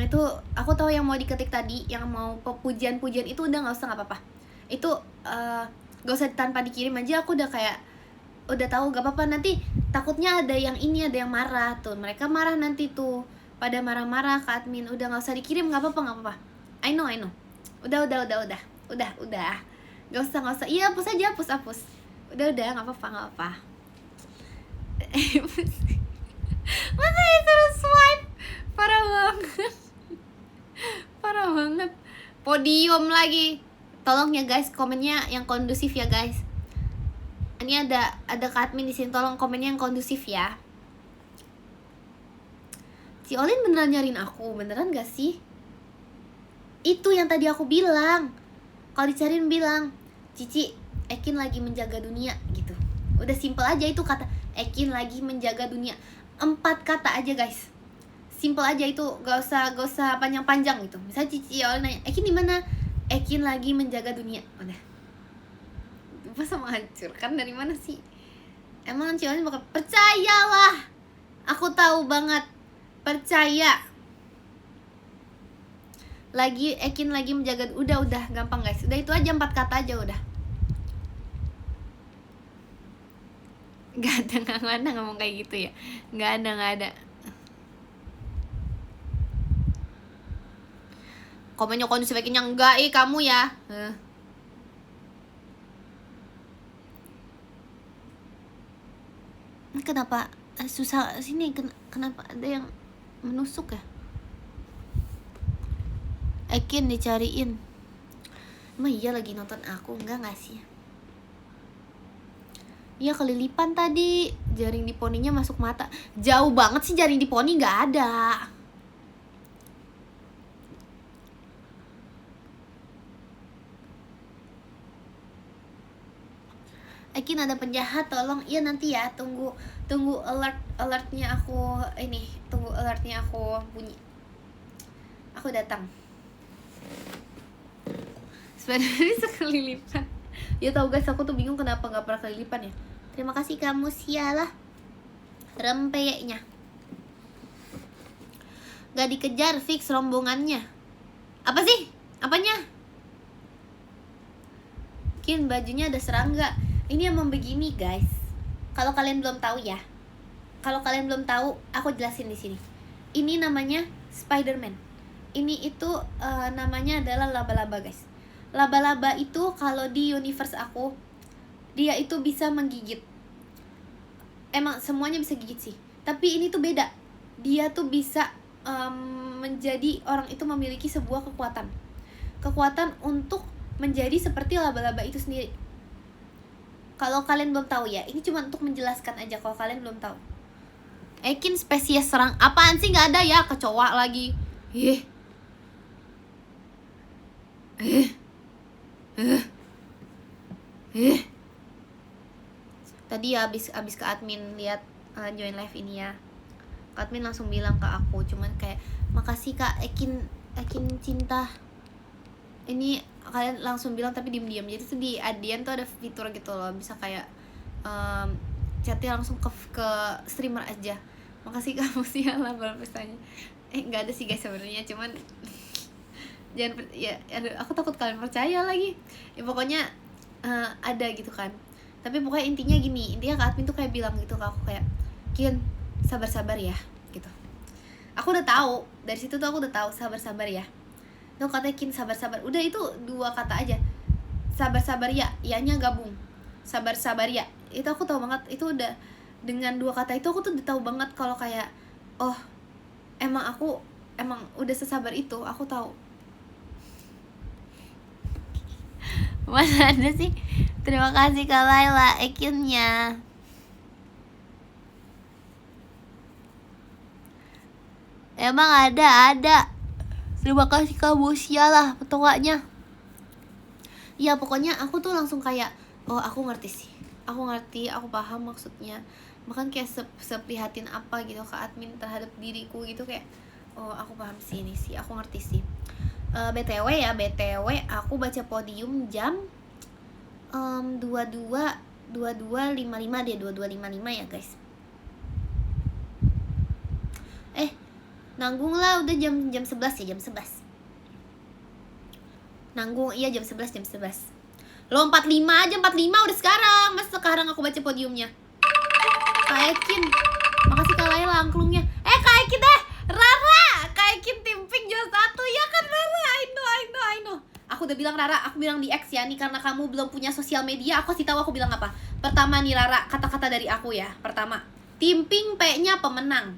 [SPEAKER 1] mau diketik tadi, yang mau pujian itu udah nggak usah, nggak apa-apa. Itu gak usah tanpa dikirim aja, aku udah kayak udah tahu gak apa-apa. Nanti takutnya ada yang marah tuh, mereka marah nanti tuh, pada marah-marah Kak Admin. Udah nggak usah dikirim, nggak apa-apa. I know. Udah. Gak usah. Iya, hapus aja. Udah, nggak apa-apa. Masa disuruh swipe? Parah banget. Podium lagi. Tolong ya guys, komennya yang kondusif ya guys. Ini ada Kak Admin di sini, tolong komennya yang kondusif ya. Si Olin beneran nyariin aku, beneran gak sih? Itu yang tadi aku bilang. Kalau dicariin bilang, Cici, Ekin lagi menjaga dunia gitu. Udah simple aja itu kata, Ekin lagi menjaga dunia. 4 kata aja guys. Simple aja itu, gak usah panjang-panjang gitu. Misalnya Cici Olin nanya, Ekin di mana? Ekin lagi menjaga dunia. Udah. Masa menghancurkan dari mana sih? Emang Ciolin bakal percayalah. Aku tahu banget. Percaya. Ekin lagi menjaga. Udah gampang guys. Udah itu aja, 4 kata aja udah. Gak ada ngomong kayak gitu ya. Gak ada. Komennya kondusif Ekinnya enggak, kamu ya. Kenapa susah sini. Kenapa ada yang menusuk ya? Ekin dicariin. Emang iya lagi nonton aku? Enggak sih? Iya kelilipan tadi. Jaring di poninya masuk mata. Jauh banget sih jaring di poni, nggak ada. Ekin ada penjahat, tolong. Iya nanti ya, tunggu alertnya aku ini. Tunggu alertnya aku bunyi. Aku datang. Sebenarnya sekelilipan. Ya tau guys, aku tuh bingung kenapa nggak pernah kelilipan ya. Terima kasih kamu sialah rempeyeknya. Gak dikejar, fix rombongannya. Apa sih? Apanya? Kin bajunya ada serangga. Ini emang begini guys. Kalau kalian belum tahu ya. Kalau kalian belum tahu, aku jelasin di sini. Ini namanya Spider-Man. Ini itu namanya adalah laba-laba guys. Laba-laba itu kalau di universe aku, dia itu bisa menggigit. Emang semuanya bisa gigit sih. Tapi ini tuh beda. Dia tuh bisa menjadi orang itu memiliki sebuah kekuatan. Kekuatan untuk menjadi seperti laba-laba itu sendiri. Kalau kalian belum tahu ya, ini cuma untuk menjelaskan aja kalau kalian belum tahu. Ekin spesies serang apaan sih, nggak ada ya, kecoa lagi. Tadi ya abis ke admin lihat join live ini ya. Admin langsung bilang ke aku, cuman kayak makasih Kak Ekin cinta. Ini kalian langsung bilang tapi diem-diem. Jadi tuh di Adian tuh ada fitur gitu loh, bisa kayak chatnya langsung ke streamer aja. Makasih kamu sialah balas pestanya. Nggak ada sih guys sebenarnya, cuman jangan ya aduh, aku takut kalian percaya lagi. Ya pokoknya ada gitu kan. Tapi pokoknya intinya gini, intinya Kak Admin tuh kayak bilang gitu ke aku kayak, Kian sabar-sabar ya gitu. Aku udah tahu dari situ tuh, aku udah tahu sabar-sabar ya. No katanya Kin sabar-sabar. Udah itu 2 kata aja. Sabar-sabar ya, ianya gabung. Sabar-sabar ya. Itu aku tahu banget. Itu udah dengan 2 kata itu aku tuh udah tahu banget kalau kayak oh, emang udah sesabar itu, aku tahu. Mana ada sih. Terima kasih Kak Laila Ekinnya. Emang ada. Terima kasih kamu sialah petokanya. Ya pokoknya aku tuh langsung kayak oh aku ngerti sih. Aku paham maksudnya. Bahkan kayak seprihatin apa gitu Kak Admin terhadap diriku gitu, kayak oh aku paham sih ini sih, aku ngerti sih. BTW aku baca podium jam 22.55 deh, 22.55 ya guys. Nanggung lah udah jam 11 ya, jam 11. Nanggung iya jam 11. Lo 45 aja, 45 udah sekarang. Mas sekarang aku baca podiumnya. Kak Ekin. Makasih Kak Laila angklungnya. Kak Ekin deh. Rara, Kak Ekin timping jual 1 ya kan Rara. I know. Aku udah bilang Rara, aku bilang di X ya nih, karena kamu belum punya sosial media, aku kasih tahu aku bilang apa. Pertama nih Rara, kata-kata dari aku ya. Pertama, timping P-nya pemenang.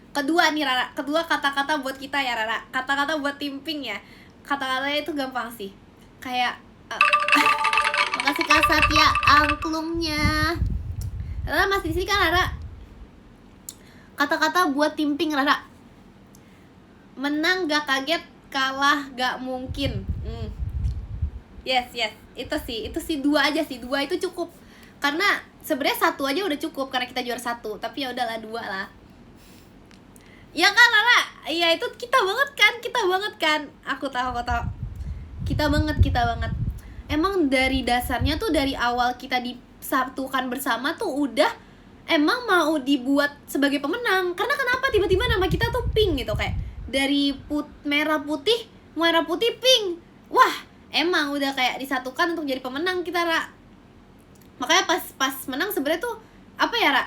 [SPEAKER 1] Kedua nih Rara, kedua kata-kata buat kita ya Rara. Kata-kata buat timping ya. Kata-katanya itu gampang sih. Kayak makasih Kak Satya angklungnya. Rara masih di sini kan Rara? Kata-kata buat timping Rara. Menang gak kaget, kalah gak mungkin. Yes. Itu sih 2 aja sih. 2 itu cukup. Karena sebenarnya 1 aja udah cukup karena kita juara 1. Tapi ya udahlah 2 lah. Ya kan Rara? Iya itu kita banget kan. Aku tahu. Kita banget. Emang dari dasarnya tuh dari awal kita disatukan bersama tuh udah emang mau dibuat sebagai pemenang. Karena kenapa tiba-tiba nama kita tuh pink gitu, kayak dari merah putih pink. Wah, emang udah kayak disatukan untuk jadi pemenang kita, Ra. Makanya pas menang sebenarnya tuh apa ya, Ra?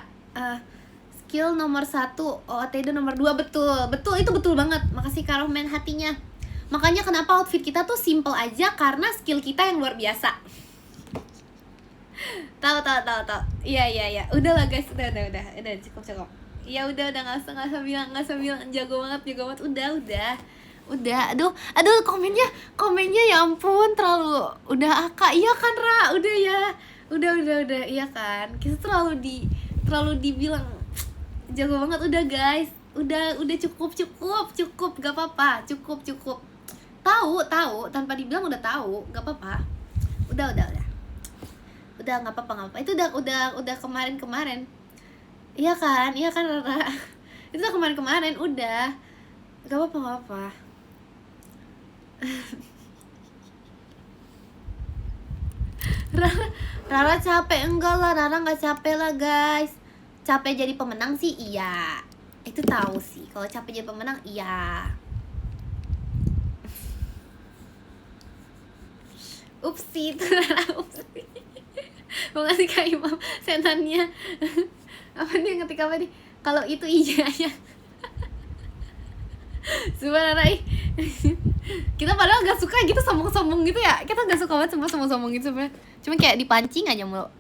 [SPEAKER 1] Skill nomor 1, OOTD nomor 2, betul, itu betul banget. Makasih Kak Rohman hatinya. Makanya kenapa outfit kita tuh simple aja, karena skill kita yang luar biasa. Tahu. Iya. Udahlah guys, udah cukup. Ya udah nggak usah bilang jago banget. Udah. Aduh komennya ya ampun terlalu. Udah Kak, iya kan Ra, udah ya. Udah iya kan. Kita terlalu dibilang jago banget. Udah guys. Udah cukup. Gak apa-apa. Cukup. Tahu tanpa dibilang udah tahu, gak apa-apa. Udah nggak apa-apa. Itu udah kemarin. Iya kan Rara. Itu udah kemarin udah. Gak apa-apa. Rara capek? Enggak lah, Rara nggak capek lah guys. Capek jadi pemenang sih iya. Itu tahu sih. Kalau capek jadi pemenang iya. Upsi itu Rara upsi. Mau ngasih Kak Imam setannya. Apa nih ngetik apa nih? Kalau itu iya ya. Subhanallah. Kita padahal gak suka gitu sombong-sombong gitu ya. Kita gak suka banget sama sombong-sombong gitu sebenarnya. Cuma kayak dipancing aja mulu.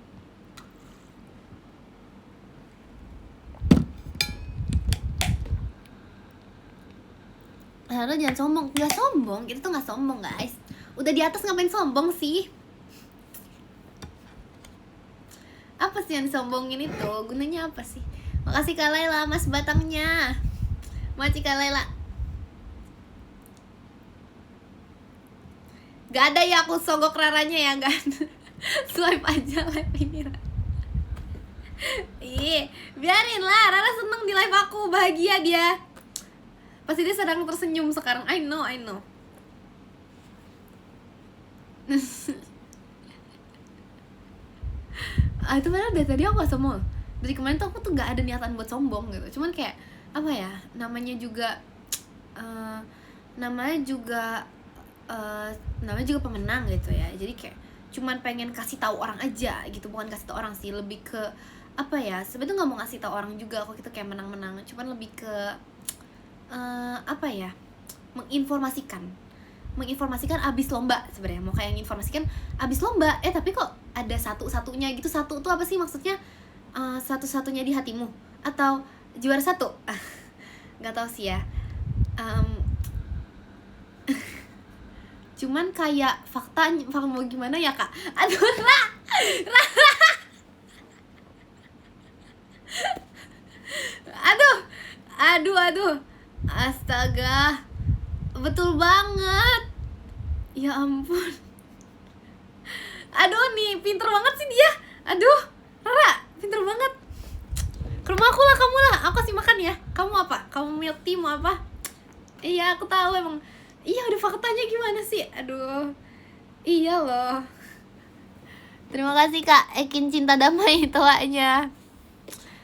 [SPEAKER 1] Rara jangan sombong. Gak sombong, kita tuh gak sombong guys. Udah di atas ngapain sombong sih? Apa sih yang disombongin itu? Gunanya apa sih? Makasih Kak Laila, mas batangnya. Makasih Kak Laila. Gak ada ya aku sogok Raranya ya, gak ada. Swipe aja live ini. Ih, biarin lah, Rara seneng di live aku, bahagia dia. Pasti dia sedang tersenyum sekarang. I know. Itu padahal dari tadi aku gak sombong. Dari kemarin tuh aku tuh gak ada niatan buat sombong gitu. Cuman kayak apa ya, namanya juga pemenang gitu ya. Jadi kayak cuman pengen kasih tahu orang aja gitu, bukan kasih tahu orang sih, lebih ke apa ya, sebenarnya nggak mau ngasih tahu orang juga kok kita kayak menang-menang, cuman lebih ke apa ya, menginformasikan abis lomba sebenarnya. Mau kayak menginformasikan abis lomba, tapi kok ada satu-satunya gitu. Satu tuh apa sih maksudnya? Satu-satunya di hatimu atau juara satu? Nggak tahu sih ya. Cuman kayak fakta mau gimana ya Kak? Aduh Ra. Aduh. Astaga. Betul banget. Ya ampun. Aduh nih, pinter banget sih dia. Aduh, Rara, pinter banget. Ke rumah aku lah, kamu lah. Aku kasih makan ya. Kamu apa? Kamu milk tea mau apa? Iya, aku tahu emang. Iya, udah faktanya gimana sih? Aduh. Iya loh. Terima kasih Kak Ekin Cinta Damai tuanya.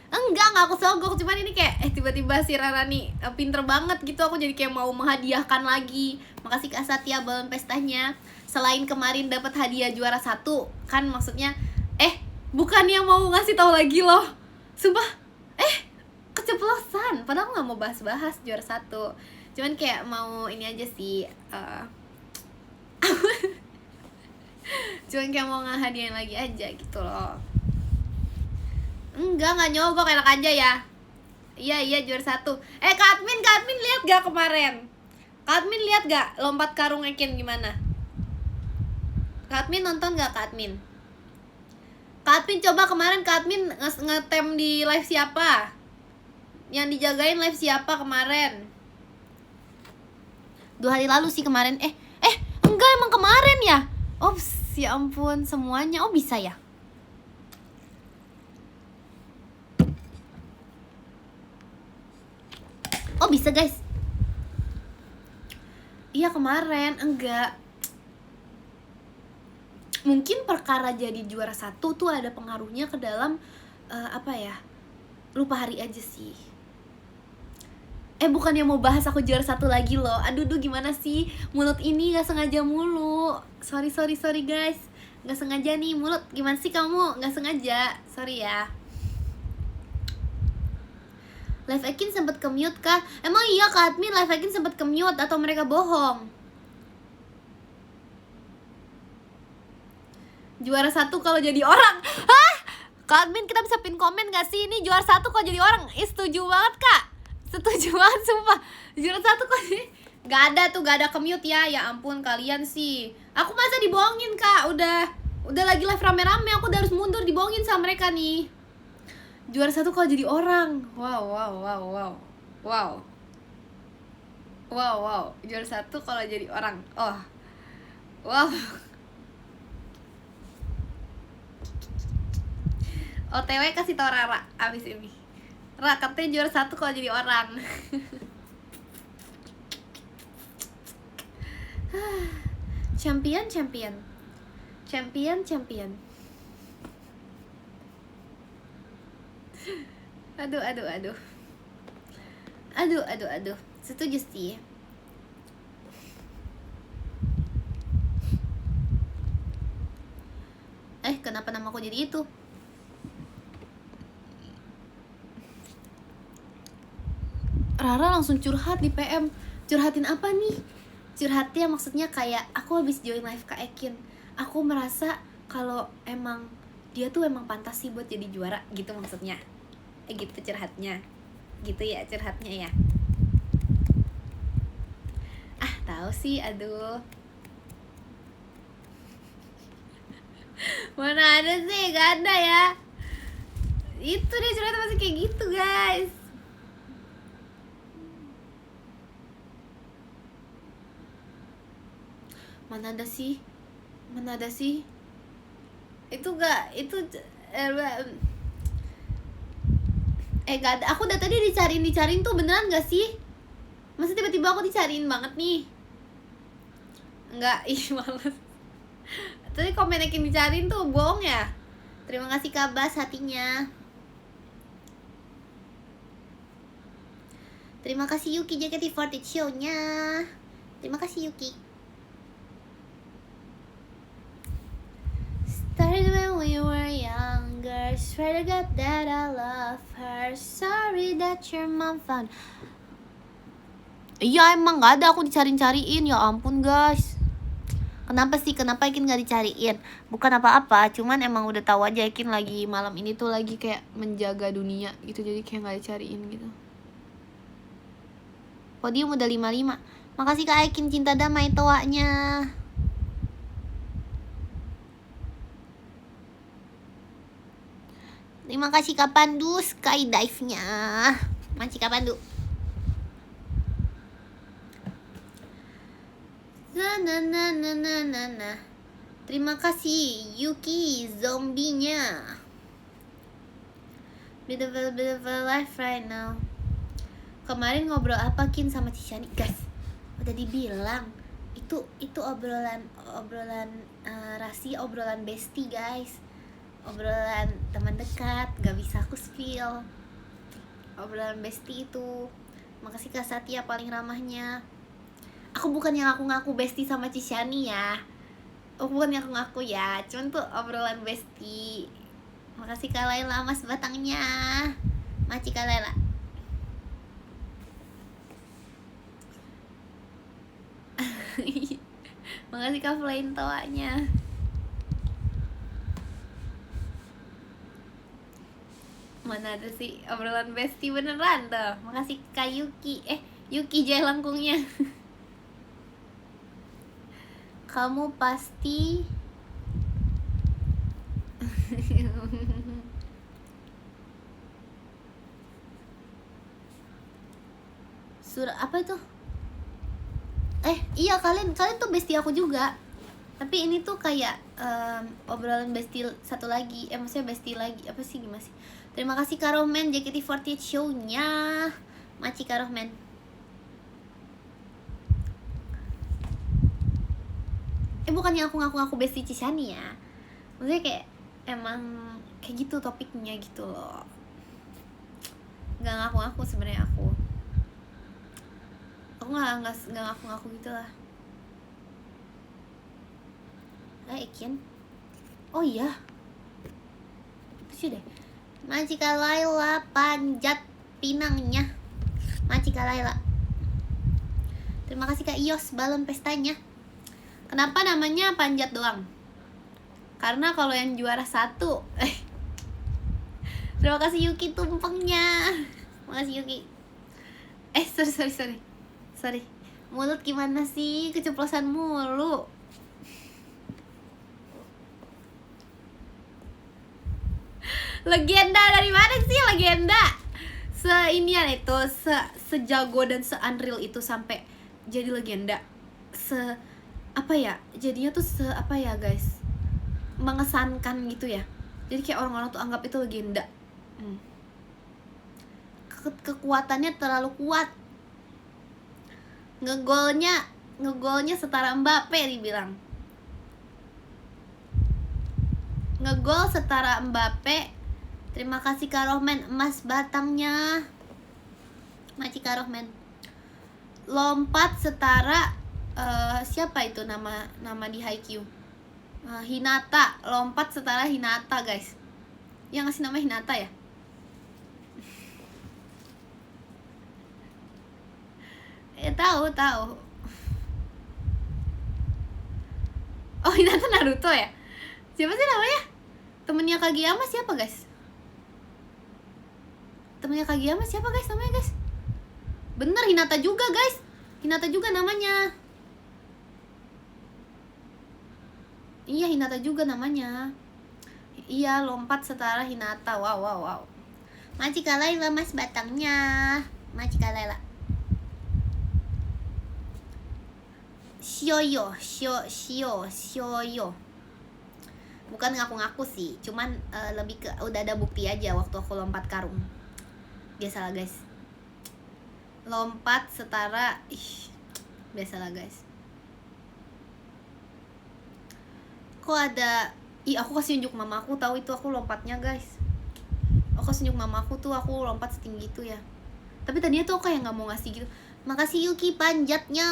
[SPEAKER 1] Enggak aku sogok, cuman ini kayak tiba-tiba si Rara nih pinter banget gitu, aku jadi kayak mau menghadiahkan lagi. Makasih Kak Satya balon pestanya. Selain kemarin dapat hadiah juara 1, kan maksudnya bukannya mau ngasih tahu lagi loh. Sumpah, keceplosan. Padahal nggak mau bahas-bahas juara 1. Cuman kayak mau ini aja sih. Cuman kayak mau ngehadiahin lagi aja gitu loh. Enggak nyogok, enak aja ya. Iya juara 1. Kak Admin lihat gak kemarin? Kak Admin lihat gak lompat karung Ekin gimana? Kak Admin nonton gak Kak Admin? Kak Admin coba kemarin Kak Admin ngetem di live siapa? Yang dijagain live siapa kemarin? 2 hari lalu sih kemarin. Enggak emang kemarin ya? Ops, ya ampun semuanya. Oh bisa ya? Oh bisa guys. Iya kemarin. Enggak. Mungkin perkara jadi juara 1 tuh ada pengaruhnya ke dalam lupa hari aja sih. Bukannya mau bahas aku juara 1 lagi loh. Aduh gimana sih? Mulut ini gak sengaja mulu. Sorry guys. Gak sengaja nih mulut. Gimana sih kamu? Gak sengaja. Sorry ya. Live Ekin sempet ke-mute kah? Emang iya Kak Admin Live Ekin sempet ke-mute atau mereka bohong? Juara 1 kalau jadi orang. Hah? Kak admin, kita bisa pin komen gak sih? Ini juara 1 kok jadi orang? Setuju banget kak. Setuju banget sumpah. Juara 1 kok jadi... Gak ada tuh, gak ada commute ya. Ya ampun kalian sih. Aku masa dibohongin kak. Udah lagi live rame-rame, aku udah harus mundur, dibohongin sama mereka nih. Juara 1 kok jadi orang. Wow. Juara 1 kalau jadi orang. Oh. Wow. OTW kasih tau Rara abis ini. Rara katanya juara 1 kalau jadi orang. Champion. Aduh. Setuju sih. Kenapa namaku jadi itu? Rara langsung curhat di PM. Curhatin apa nih? Curhatnya maksudnya kayak aku habis join live Kak Ekin. Aku merasa kalau emang dia tuh emang pantas sih buat jadi juara gitu maksudnya. Gitu curhatnya. Gitu ya curhatnya ya. Tahu sih, aduh. Mana ada sih, gak ada ya. Itu deh curhatnya masih kayak gitu guys. Mana ada sih itu gak itu gak ada. Aku udah tadi dicariin tuh beneran gak sih? Masa tiba-tiba aku dicariin banget nih? Enggak, males. Tadi komen Ekin dicariin tuh bohong ya? Terima kasih Kabas hatinya. Terima kasih Yuki JKT48 show-nya. Terima kasih Yuki. Started when we were younger. Swear to God that I love her. Sorry that your mom found. Iya emang gak ada, aku dicariin. Ya ampun guys. Kenapa Ekin gak dicariin? Bukan apa-apa, cuman emang udah tahu aja Ekin lagi malam ini tuh lagi kayak menjaga dunia gitu. Jadi kayak gak dicariin gitu. Podium udah 55. Makasih Kak Ekin, cinta damai toanya. Terima kasih Kak Pandu skydive-nya. Makasih Kak Pandu. Nah. Terima kasih Yuki zombinya. Beautiful life right now. Kemarin ngobrol apa Kin sama Cishani? Guys, udah dibilang itu obrolan rahasia, obrolan bestie guys. Obrolan teman dekat, gak bisa aku spill. Obrolan bestie itu. Makasih Kak Satya paling ramahnya. Aku bukan yang ngaku bestie sama Cishani ya. Aku bukan yang ngaku ya. Cuman tuh obrolan bestie. Makasih Kak Laila mas batangnya. Maci Kak Laila. Makasih Kak Flain toanya. Mana ada sih obrolan bestie beneran tuh. Makasih Kak Yuki. Yuki Jaya Langkungnya. Kamu pasti surat apa itu? Iya kalian tuh bestie aku juga. Tapi ini tuh kayak obrolan bestie satu lagi. Maksudnya bestie lagi. Apa sih gimana sih? Terima kasih Kak Rohman JKT48 show-nya. Maci Kak Rohman. Bukannya aku ngaku bestie Cishani ya. Maksudnya kayak emang kayak gitu topiknya gitu loh. Gak ngaku sebenarnya aku. Aku gak ngaku gitu lah. Ekin. Oh iya. Sih deh. Macika Laila panjat pinangnya. Macika Laila. Terima kasih Kak Ios balon pestanya. Kenapa namanya panjat doang? Karena kalau yang juara 1 Terima kasih Yuki tumpengnya. Makasih Yuki. Sorry. Mulut gimana sih? Keceplosan mulu. Legenda dari mana sih legenda? Seinian itu, sejago dan se-unreal itu sampai jadi legenda. Apa ya? Jadinya tuh apa ya, guys? Mengesankan gitu ya. Jadi kayak orang-orang tuh anggap itu legenda. Kekuatannya terlalu kuat. Ngegolnya setara Mbappe dibilang. Ngegol setara Mbappe. Terima kasih Kak Rohman, emas batangnya. Maci Kak Rohman. Lompat setara siapa itu nama di Haikyuu? Hinata, lompat setara Hinata, guys. Yang ngasih nama Hinata ya? Tahu. Oh, Hinata Naruto ya? Siapa sih namanya? Temennya Kageyama siapa, guys? Temennya Kageyama siapa, guys, namanya, guys? Bener, Hinata juga, guys. Hinata juga namanya. Iya, Hinata juga namanya. Iya, lompat setara Hinata. Wow. Maci Kak Laila, mas batangnya. Maci Kak Laila. Shioyo. Bukan ngaku-ngaku sih, cuman lebih ke udah ada bukti aja waktu aku lompat karung. Biasalah, guys. Lompat setara biasalah, guys. Kok ada aku kasih unjuk mamaku tahu itu aku lompatnya, guys. Aku kasih unjuk mamaku tuh aku lompat setinggi itu ya. Tapi tadinya tuh aku kayak nggak mau ngasih gitu. Makasih Yuki panjatnya.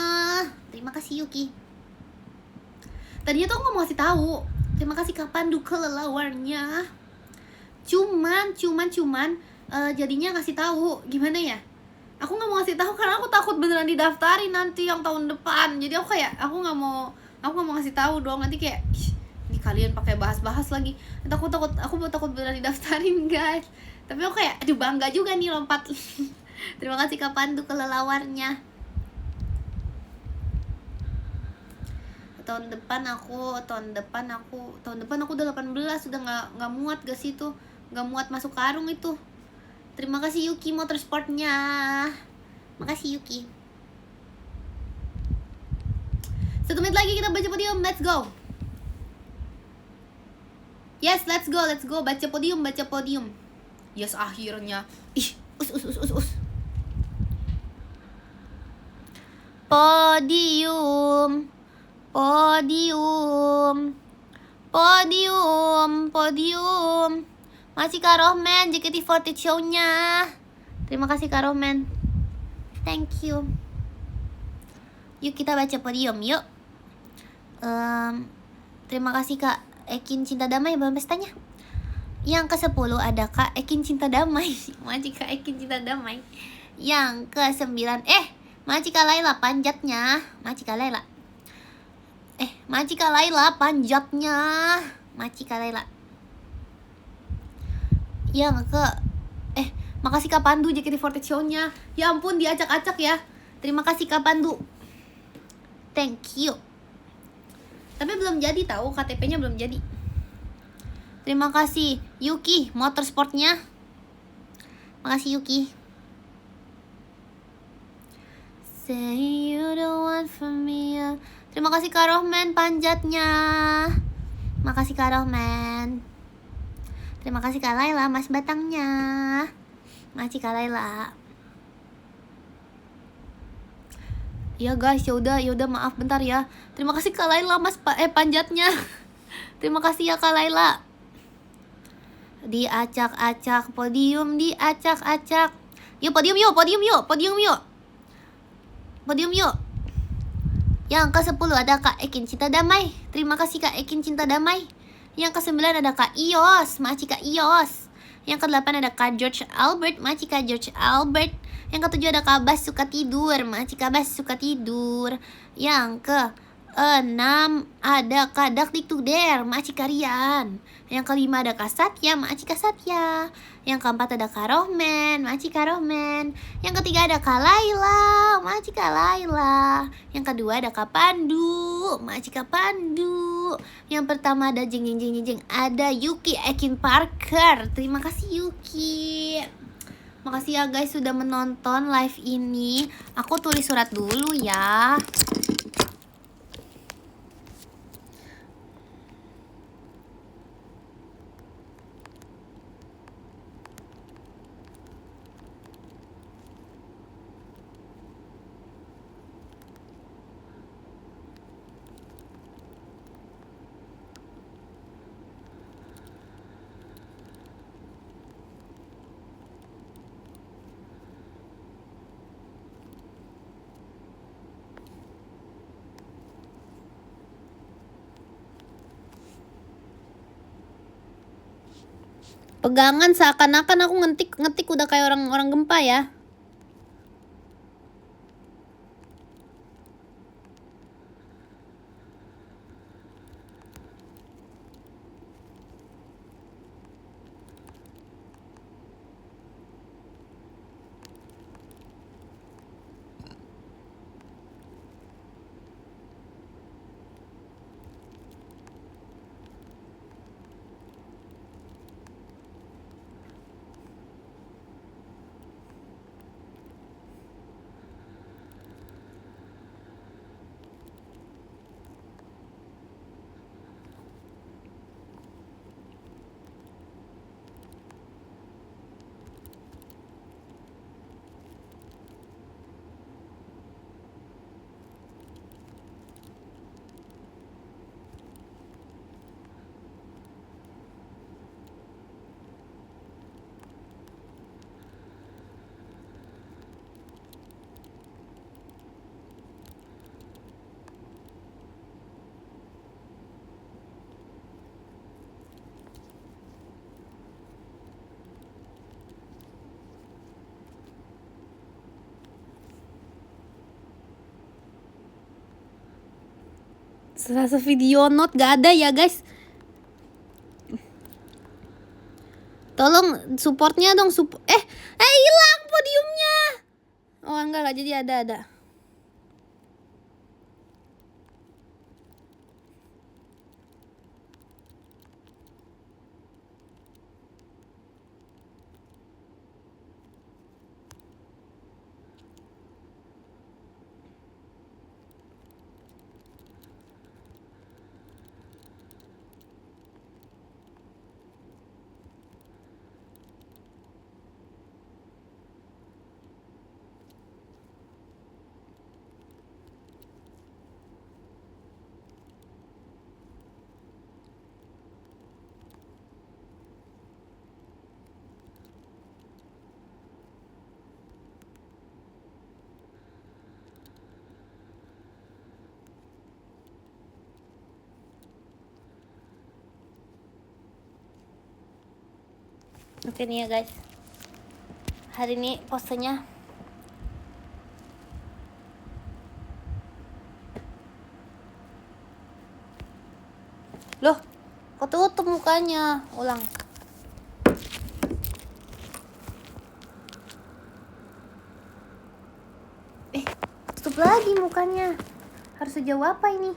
[SPEAKER 1] Terima kasih Yuki. Tadinya tuh aku nggak mau ngasih tahu. Terima kasih Kapan Du kelelawarnya. Cuman jadinya ngasih tahu. Gimana ya? Aku nggak mau ngasih tahu karena aku takut beneran didaftarin nanti yang tahun depan. Jadi aku nggak mau ngasih tahu dong, nanti kayak ini kalian pakai bahas-bahas lagi. Aku takut beneran didaftarin, guys. Tapi aku kayak aduh bangga juga nih lompat. Terima kasih Kapan Du kelelawarnya. Tahun depan aku udah 18, udah nggak muat gak sih itu, nggak muat masuk karung itu. Terima kasih Yuki Motorsportnya. Makasih Yuki. 1 menit lagi kita baca podium, let's go. Yes, let's go, baca podium. Yes, akhirnya. Us. Podium. Masih Kak Rohman, JKT48 show-nya. Terima kasih Kak Rohman. Thank you. Yuk kita baca podium, yuk. Terima kasih Kak Ekin Cinta Damai belum pestanya. Yang ke-10 ada Kak Ekin Cinta Damai. Masih Kak Ekin Cinta Damai. Yang ke-9 Maci Kak Laila panjatnya. Maci Kak Laila panjatnya. Maci Kak Laila. Yang ke makasih Kak Pandu JKT48 show-nya. Ya ampun diacak-acak ya. Terima kasih Kak Pandu. Thank you. Tapi belum jadi tahu, KTP-nya belum jadi. Terima kasih Yuki Motorsportnya. Makasih Yuki. Say you the one for me. Terima kasih Kak Rohman panjatnya. Makasih Kak Rohman. Terima kasih Kak Laila mas batangnya. Makasih Kak Laila. Ya guys, yaudah maaf bentar ya. Terima kasih Kak Laila mas panjatnya. Terima kasih ya Kak Laila. Diacak-acak podium, diacak-acak. Yuk podium yuk. Yang ke-10 ada Kak Ekin Cinta Damai. Terima kasih Kak Ekin Cinta Damai. Yang ke-9 ada Kak Ios. Makasih Kak Ios. Yang ke-8 ada Kak George Albert. Makasih Kak George Albert. Yang ke-7 ada Kak Bas suka tidur. Makasih Kak Bas suka tidur. Yang ke keenam ada Kadak Tiktuder, Makci Karian. Yang kelima ada Kasatya, Makci Kasatya. Yang keempat ada Karohmen, Makci Karohmen. Yang ketiga ada Kalaila, Makci Kalaila. Yang kedua ada Kapandu, Makci Kapandu. Yang pertama ada jeng jeng jeng jeng, ada Yuki Ekin Parker. Terima kasih Yuki. Makasih ya guys sudah menonton live ini. Aku tulis surat dulu ya. Pegangan seakan-akan aku ngetik udah kayak orang gempa ya. Serasa video note gak ada ya guys. Tolong supportnya dong hilang podiumnya. Oh enggak jadi ada. Oke nih ya guys. Hari ini posenya loh, ketutup mukanya. Ulang. Tutup lagi mukanya. Harus sejauh apa ini?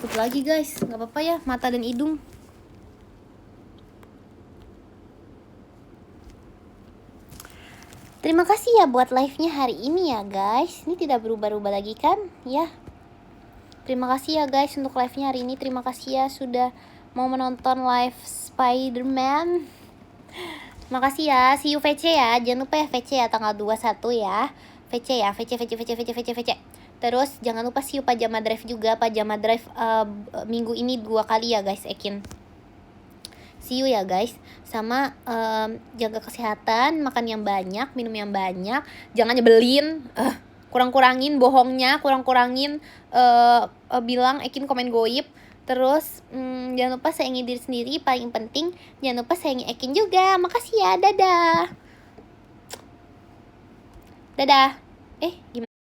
[SPEAKER 1] Tutup lagi guys, nggak apa-apa ya, mata dan hidung. Terima kasih ya buat live-nya hari ini ya guys. Ini tidak berubah-ubah lagi kan ya. Terima kasih ya guys untuk live-nya hari ini. Terima kasih ya sudah mau menonton live Spider-Man. Makasih ya, see you VC ya. Jangan lupa ya VC ya tanggal 21 ya. VC ya, VC. Terus jangan lupa see you Pajama Drive juga. Pajama Drive minggu ini 2 kali ya guys, Ekin. See you ya guys. Sama jaga kesehatan, makan yang banyak, minum yang banyak. Jangan nyebelin. Kurang-kurangin bohongnya, kurang-kurangin bilang Ekin komen goib. Terus jangan lupa sayangi diri sendiri, paling penting jangan lupa sayangi Ekin juga. Makasih ya, dadah. Dadah. Gimana?